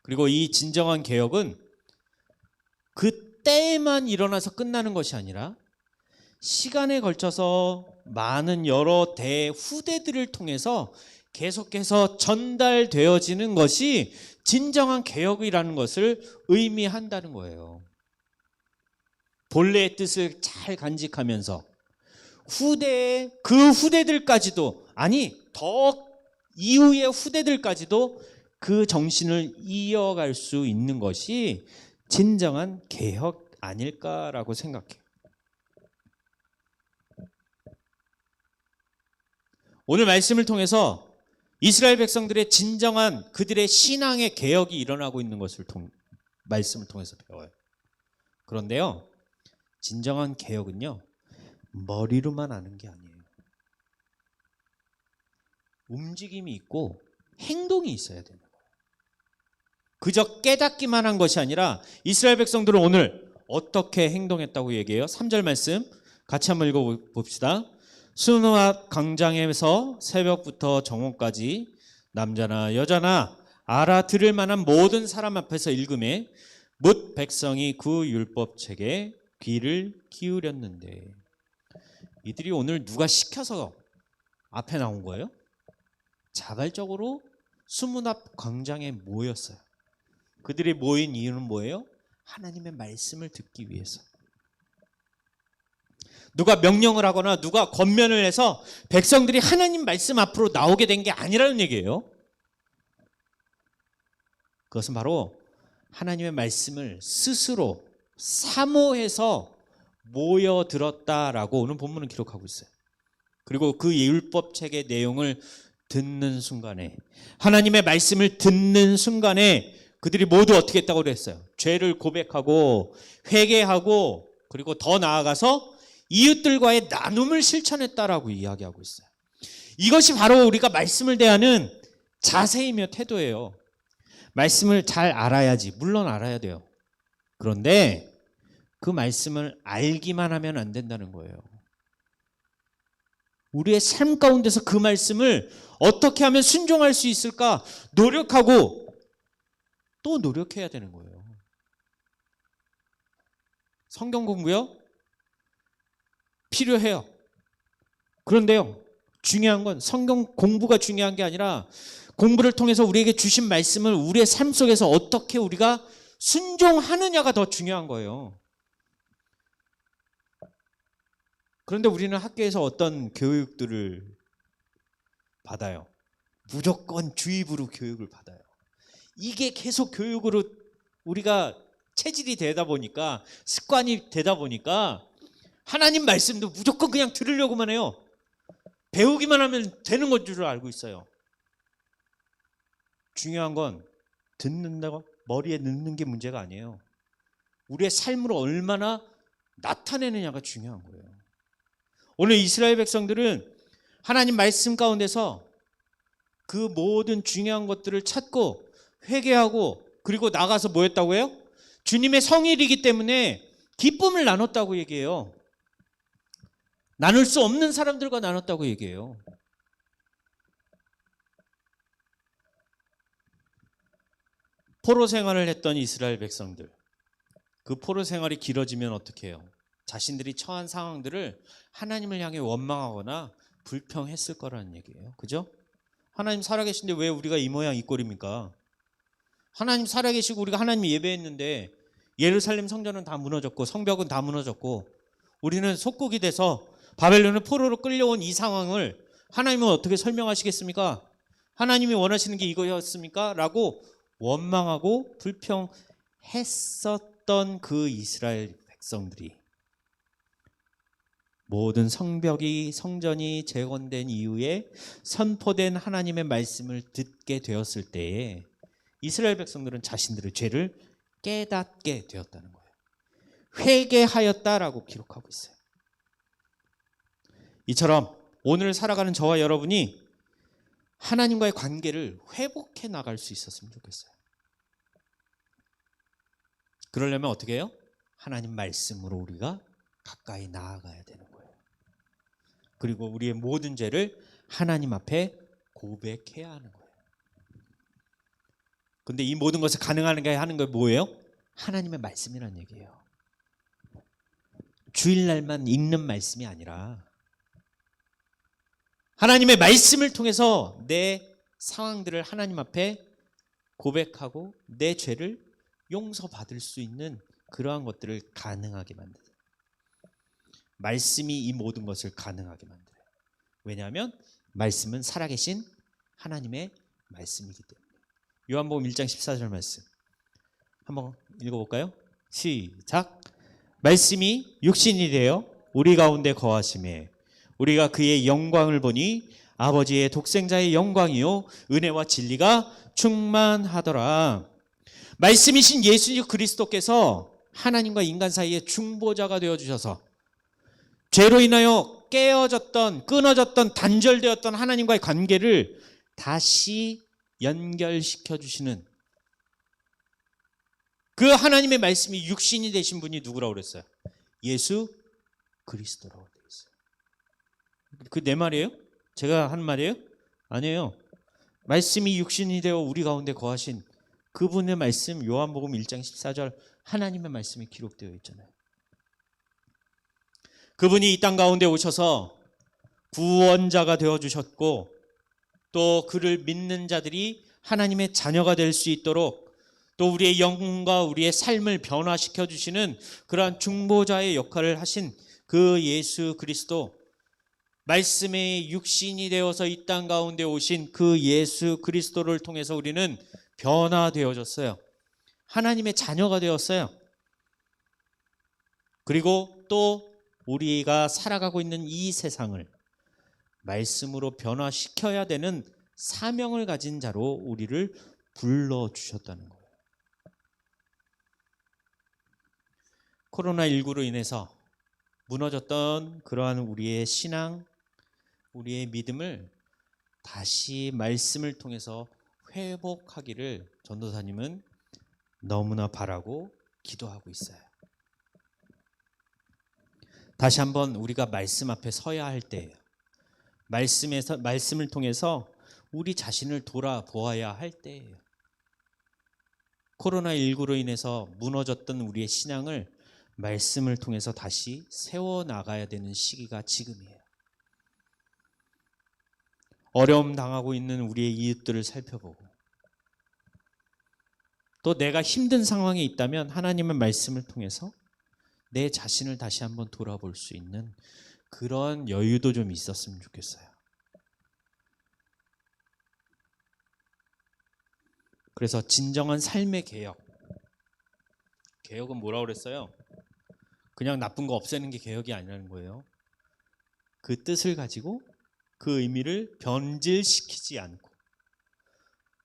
그리고 이 진정한 개혁은 그때에만 일어나서 끝나는 것이 아니라 시간에 걸쳐서 많은 여러 후대들을 통해서 계속해서 전달되어지는 것이 진정한 개혁이라는 것을 의미한다는 거예요. 본래의 뜻을 잘 간직하면서 그 후대들까지도, 아니 더 이후의 후대들까지도 그 정신을 이어갈 수 있는 것이 진정한 개혁 아닐까라고 생각해요. 오늘 말씀을 통해서 이스라엘 백성들의 진정한 그들의 신앙의 개혁이 일어나고 있는 것을 말씀을 통해서 배워요. 그런데요, 진정한 개혁은요, 머리로만 아는 게 아니에요. 움직임이 있고 행동이 있어야 되는 거예요. 그저 깨닫기만 한 것이 아니라 이스라엘 백성들은 오늘 어떻게 행동했다고 얘기해요? 3절 말씀 같이 한번 읽어봅시다. 수누압 광장에서 새벽부터 정오까지 남자나 여자나 알아들을 만한 모든 사람 앞에서 읽음에 뭇 백성이 그 율법책에 귀를 기울였는데. 이들이 오늘 누가 시켜서 앞에 나온 거예요? 자발적으로 수문앞 광장에 모였어요. 그들이 모인 이유는 뭐예요? 하나님의 말씀을 듣기 위해서. 누가 명령을 하거나 누가 권면을 해서 백성들이 하나님 말씀 앞으로 나오게 된 게 아니라는 얘기예요. 그것은 바로 하나님의 말씀을 스스로 사모해서 모여들었다라고 오늘 본문은 기록하고 있어요. 그리고 그 율법책의 내용을 듣는 순간에, 하나님의 말씀을 듣는 순간에 그들이 모두 어떻게 했다고 그랬어요? 죄를 고백하고 회개하고 그리고 더 나아가서 이웃들과의 나눔을 실천했다라고 이야기하고 있어요. 이것이 바로 우리가 말씀을 대하는 자세이며 태도예요. 말씀을 잘 알아야지, 물론 알아야 돼요. 그런데 그 말씀을 알기만 하면 안 된다는 거예요. 우리의 삶 가운데서 그 말씀을 어떻게 하면 순종할 수 있을까 노력하고 또 노력해야 되는 거예요. 성경 공부요? 필요해요. 그런데요, 중요한 건 성경 공부가 중요한 게 아니라 공부를 통해서 우리에게 주신 말씀을 우리의 삶 속에서 어떻게 우리가 순종하느냐가 더 중요한 거예요. 그런데 우리는 학교에서 어떤 교육들을 받아요? 무조건 주입으로 교육을 받아요. 이게 계속 교육으로 우리가 체질이 되다 보니까, 습관이 되다 보니까 하나님 말씀도 무조건 그냥 들으려고만 해요. 배우기만 하면 되는 건 줄 알고 있어요. 중요한 건 듣는다고 머리에 넣는 게 문제가 아니에요. 우리의 삶으로 얼마나 나타내느냐가 중요한 거예요. 오늘 이스라엘 백성들은 하나님 말씀 가운데서 그 모든 중요한 것들을 찾고 회개하고 그리고 나가서 뭐 했다고 해요? 주님의 성일이기 때문에 기쁨을 나눴다고 얘기해요. 나눌 수 없는 사람들과 나눴다고 얘기해요. 포로 생활을 했던 이스라엘 백성들, 그 포로 생활이 길어지면 어떻게 해요? 자신들이 처한 상황들을 하나님을 향해 원망하거나 불평했을 거라는 얘기예요. 그죠? 하나님 살아계신데 왜 우리가 이 모양 이 꼴입니까? 하나님 살아계시고 우리가 하나님 예배했는데 예루살렘 성전은 다 무너졌고 성벽은 다 무너졌고 우리는 속국이 돼서 바벨론의 포로로 끌려온 이 상황을 하나님은 어떻게 설명하시겠습니까? 하나님이 원하시는 게 이거였습니까? 라고 원망하고 불평했었던 그 이스라엘 백성들이 모든 성전이 재건된 이후에 선포된 하나님의 말씀을 듣게 되었을 때에 이스라엘 백성들은 자신들의 죄를 깨닫게 되었다는 거예요. 회개하였다라고 기록하고 있어요. 이처럼 오늘 살아가는 저와 여러분이 하나님과의 관계를 회복해 나갈 수 있었으면 좋겠어요. 그러려면 어떻게 해요? 하나님 말씀으로 우리가 가까이 나아가야 되는 거예요. 그리고 우리의 모든 죄를 하나님 앞에 고백해야 하는 거예요. 근데 이 모든 것을 가능하게 하는 게 뭐예요? 하나님의 말씀이라는 얘기예요. 주일날만 읽는 말씀이 아니라 하나님의 말씀을 통해서 내 상황들을 하나님 앞에 고백하고 내 죄를 용서받을 수 있는 그러한 것들을 가능하게 만드는, 말씀이 이 모든 것을 가능하게 만들어요. 왜냐하면 말씀은 살아계신 하나님의 말씀이기 때문에. 요한복음 1장 14절 말씀 한번 읽어볼까요? 시작. 말씀이 육신이 되어 우리 가운데 거하심에 우리가 그의 영광을 보니 아버지의 독생자의 영광이요 은혜와 진리가 충만하더라. 말씀이신 예수 그리스도께서 하나님과 인간 사이의 중보자가 되어주셔서 죄로 인하여 깨어졌던, 끊어졌던, 단절되었던 하나님과의 관계를 다시 연결시켜 주시는 그 하나님의 말씀이 육신이 되신 분이 누구라고 그랬어요? 예수 그리스도라고 되어 있어요. 그 내 말이에요? 제가 한 말이에요? 아니에요. 말씀이 육신이 되어 우리 가운데 거하신 그분의 말씀, 요한복음 1장 14절 하나님의 말씀이 기록되어 있잖아요. 그분이 이 땅 가운데 오셔서 구원자가 되어주셨고 또 그를 믿는 자들이 하나님의 자녀가 될 수 있도록 또 우리의 영혼과 우리의 삶을 변화시켜 주시는 그러한 중보자의 역할을 하신 그 예수 그리스도, 말씀의 육신이 되어서 이 땅 가운데 오신 그 예수 그리스도를 통해서 우리는 변화되어졌어요. 하나님의 자녀가 되었어요. 그리고 또 우리가 살아가고 있는 이 세상을 말씀으로 변화시켜야 되는 사명을 가진 자로 우리를 불러주셨다는 거예요. 코로나19로 인해서 무너졌던 그러한 우리의 신앙, 우리의 믿음을 다시 말씀을 통해서 회복하기를 전도사님은 너무나 바라고 기도하고 있어요. 다시 한번 우리가 말씀 앞에 서야 할 때예요. 말씀을 통해서 우리 자신을 돌아보아야 할 때예요. 코로나19로 인해서 무너졌던 우리의 신앙을 말씀을 통해서 다시 세워나가야 되는 시기가 지금이에요. 어려움 당하고 있는 우리의 이웃들을 살펴보고 또 내가 힘든 상황에 있다면 하나님의 말씀을 통해서 내 자신을 다시 한번 돌아볼 수 있는 그런 여유도 좀 있었으면 좋겠어요. 그래서 진정한 삶의 개혁은 뭐라고 그랬어요? 그냥 나쁜 거 없애는 게 개혁이 아니라는 거예요. 그 뜻을 가지고 그 의미를 변질시키지 않고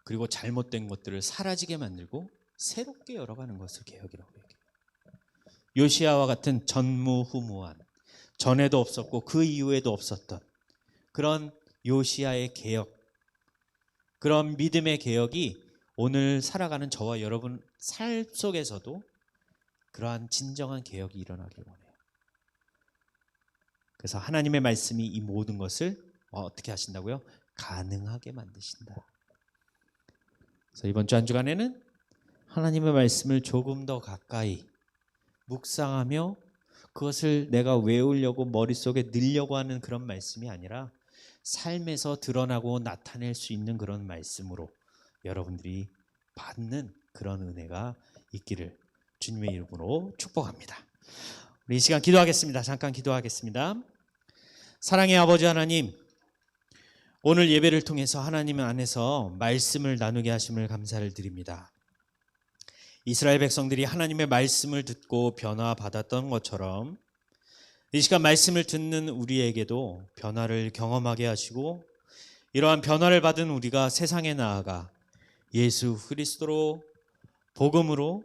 그리고 잘못된 것들을 사라지게 만들고 새롭게 열어가는 것을 개혁이라고 얘기해요. 요시야와 같은 전무후무한, 전에도 없었고 그 이후에도 없었던 그런 요시야의 개혁, 그런 믿음의 개혁이 오늘 살아가는 저와 여러분 삶 속에서도 그러한 진정한 개혁이 일어나길 원해요. 그래서 하나님의 말씀이 이 모든 것을 어떻게 하신다고요? 가능하게 만드신다. 그래서 이번 주 한 주간에는 하나님의 말씀을 조금 더 가까이 묵상하며 그것을 내가 외우려고 머릿속에 넣으려고 하는 그런 말씀이 아니라 삶에서 드러나고 나타낼 수 있는 그런 말씀으로 여러분들이 받는 그런 은혜가 있기를 주님의 이름으로 축복합니다. 우리 이 시간 기도하겠습니다. 잠깐 기도하겠습니다. 사랑의 아버지 하나님, 오늘 예배를 통해서 하나님 안에서 말씀을 나누게 하심을 감사를 드립니다. 이스라엘 백성들이 하나님의 말씀을 듣고 변화받았던 것처럼 이 시간 말씀을 듣는 우리에게도 변화를 경험하게 하시고 이러한 변화를 받은 우리가 세상에 나아가 예수 그리스도로 복음으로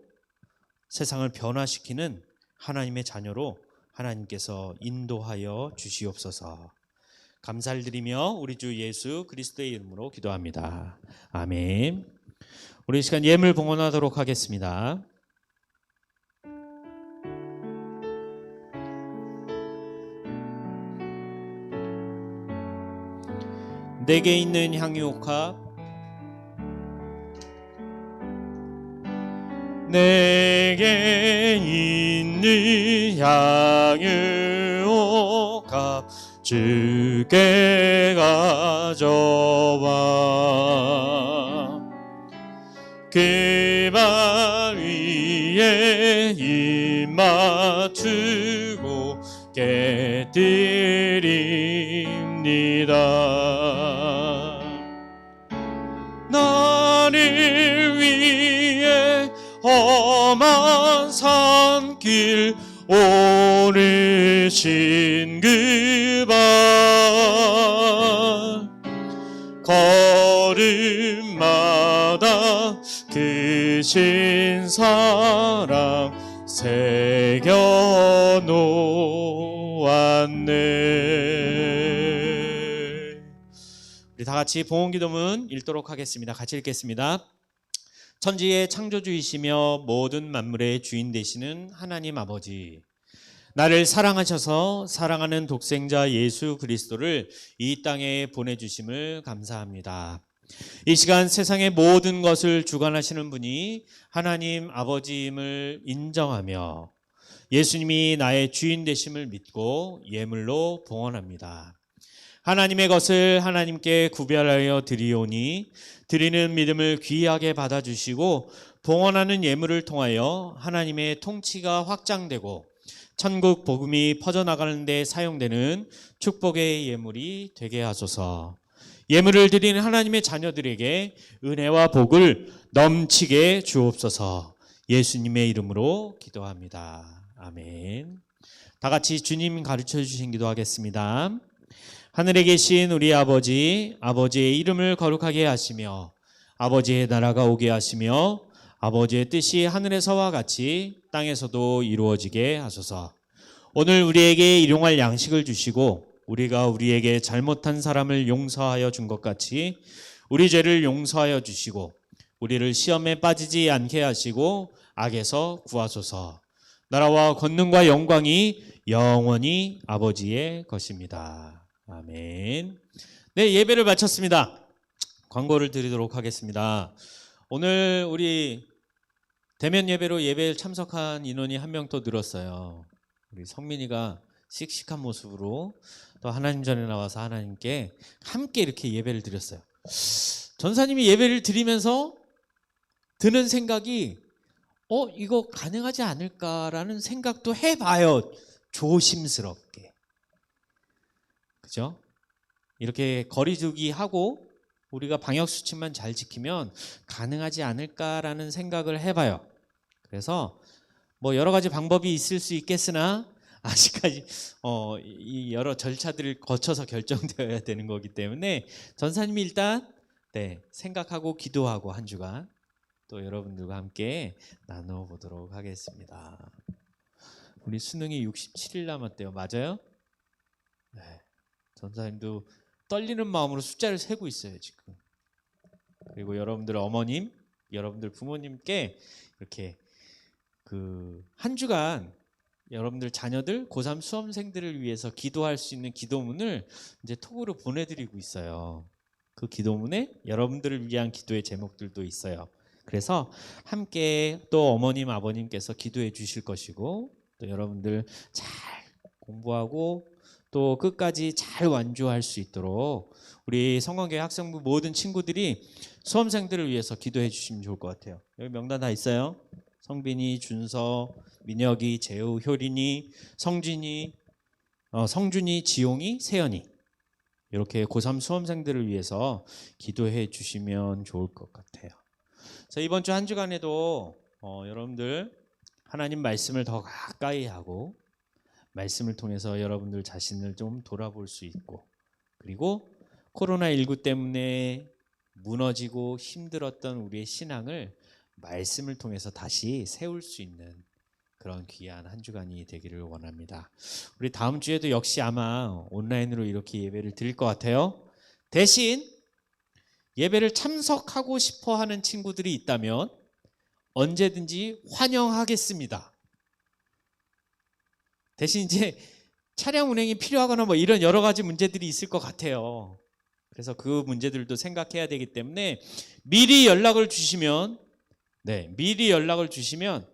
세상을 변화시키는 하나님의 자녀로 하나님께서 인도하여 주시옵소서. 감사를 드리며 우리 주 예수 그리스도의 이름으로 기도합니다. 아멘. 우리 이 시간 예물 봉헌하도록 하겠습니다. 내게 있는 향유옥합, 내게 있는 향유옥합 주께 가져와 그 발 위에 입 맞추고 깨뜨립니다. 나를 위해 험한 산길 오르신 그 발 걸음마다 그 신 사랑 새겨 놓았네. 우리 다 같이 봉헌기도문 읽도록 하겠습니다. 같이 읽겠습니다. 천지의 창조주이시며 모든 만물의 주인 되시는 하나님 아버지, 나를 사랑하셔서 사랑하는 독생자 예수 그리스도를 이 땅에 보내주심을 감사합니다. 이 시간 세상의 모든 것을 주관하시는 분이 하나님 아버지임을 인정하며 예수님이 나의 주인 되심을 믿고 예물로 봉헌합니다. 하나님의 것을 하나님께 구별하여 드리오니 드리는 믿음을 귀하게 받아주시고 봉헌하는 예물을 통하여 하나님의 통치가 확장되고 천국 복음이 퍼져나가는 데 사용되는 축복의 예물이 되게 하소서. 예물을 드리는 하나님의 자녀들에게 은혜와 복을 넘치게 주옵소서. 예수님의 이름으로 기도합니다. 아멘. 다 같이 주님 가르쳐 주신 기도하겠습니다. 하늘에 계신 우리 아버지, 아버지의 이름을 거룩하게 하시며 아버지의 나라가 오게 하시며 아버지의 뜻이 하늘에서와 같이 땅에서도 이루어지게 하소서. 오늘 우리에게 일용할 양식을 주시고 우리가 우리에게 잘못한 사람을 용서하여 준 것 같이 우리 죄를 용서하여 주시고 우리를 시험에 빠지지 않게 하시고 악에서 구하소서. 나라와 권능과 영광이 영원히 아버지의 것입니다. 아멘. 네, 예배를 마쳤습니다. 광고를 드리도록 하겠습니다. 오늘 우리 대면 예배로 예배에 참석한 인원이 한 명 더 늘었어요. 우리 성민이가 씩씩한 모습으로 또 하나님 전에 나와서 하나님께 함께 이렇게 예배를 드렸어요. 전사님이 예배를 드리면서 드는 생각이 이거 가능하지 않을까라는 생각도 해봐요. 조심스럽게. 그죠? 이렇게 거리두기 하고 우리가 방역수칙만 잘 지키면 가능하지 않을까라는 생각을 해봐요. 그래서 뭐 여러 가지 방법이 있을 수 있겠으나 아직까지 이 여러 절차들을 거쳐서 결정되어야 되는 거기 때문에 전사님이 일단 생각하고 기도하고 한 주간 또 여러분들과 함께 나눠보도록 하겠습니다. 우리 수능이 67일 남았대요. 맞아요? 네. 전사님도 떨리는 마음으로 숫자를 세고 있어요 지금. 그리고 여러분들 어머님, 여러분들 부모님께 이렇게 한 주간 여러분들 자녀들 고3 수험생들을 위해서 기도할 수 있는 기도문을 이제 톡으로 보내드리고 있어요. 그 기도문에 여러분들을 위한 기도의 제목들도 있어요. 그래서 함께 또 어머님 아버님께서 기도해 주실 것이고 또 여러분들 잘 공부하고 또 끝까지 잘 완주할 수 있도록 우리 성광교회 학생부 모든 친구들이 수험생들을 위해서 기도해 주시면 좋을 것 같아요. 여기 명단 다 있어요. 성빈이, 준서, 민혁이, 재우, 효린이, 성준이, 지용이, 세연이 이렇게 고3 수험생들을 위해서 기도해 주시면 좋을 것 같아요. 자, 이번 주 한 주간에도 여러분들 하나님 말씀을 더 가까이 하고 말씀을 통해서 여러분들 자신을 좀 돌아볼 수 있고, 그리고 코로나19 때문에 무너지고 힘들었던 우리의 신앙을 말씀을 통해서 다시 세울 수 있는 그런 귀한 한 주간이 되기를 원합니다. 우리 다음 주에도 역시 아마 온라인으로 이렇게 예배를 드릴 것 같아요. 대신 예배를 참석하고 싶어 하는 친구들이 있다면 언제든지 환영하겠습니다. 대신 이제 차량 운행이 필요하거나 뭐 이런 여러 가지 문제들이 있을 것 같아요. 그래서 그 문제들도 생각해야 되기 때문에 미리 연락을 주시면, 미리 연락을 주시면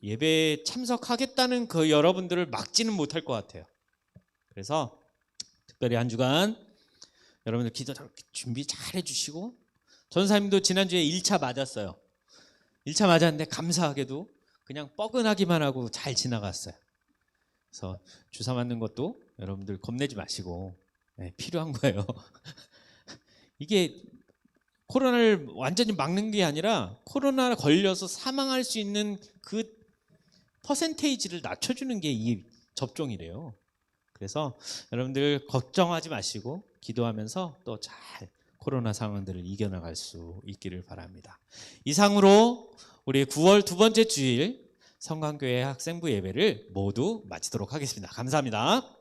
예배에 참석하겠다는 그 여러분들을 막지는 못할 것 같아요. 그래서 특별히 한 주간 여러분들 기도 준비 잘 해주시고, 전사님도 지난주에 1차 맞았어요. 1차 맞았는데 감사하게도 그냥 뻐근하기만 하고 잘 지나갔어요. 그래서 주사 맞는 것도 여러분들 겁내지 마시고 필요한 거예요. 이게 코로나를 완전히 막는 게 아니라 코로나 걸려서 사망할 수 있는 그 퍼센테이지를 낮춰주는 게 이 접종이래요. 그래서 여러분들 걱정하지 마시고 기도하면서 또 잘 코로나 상황들을 이겨나갈 수 있기를 바랍니다. 이상으로 우리 9월 두 번째 주일 성강교회 학생부 예배를 모두 마치도록 하겠습니다. 감사합니다.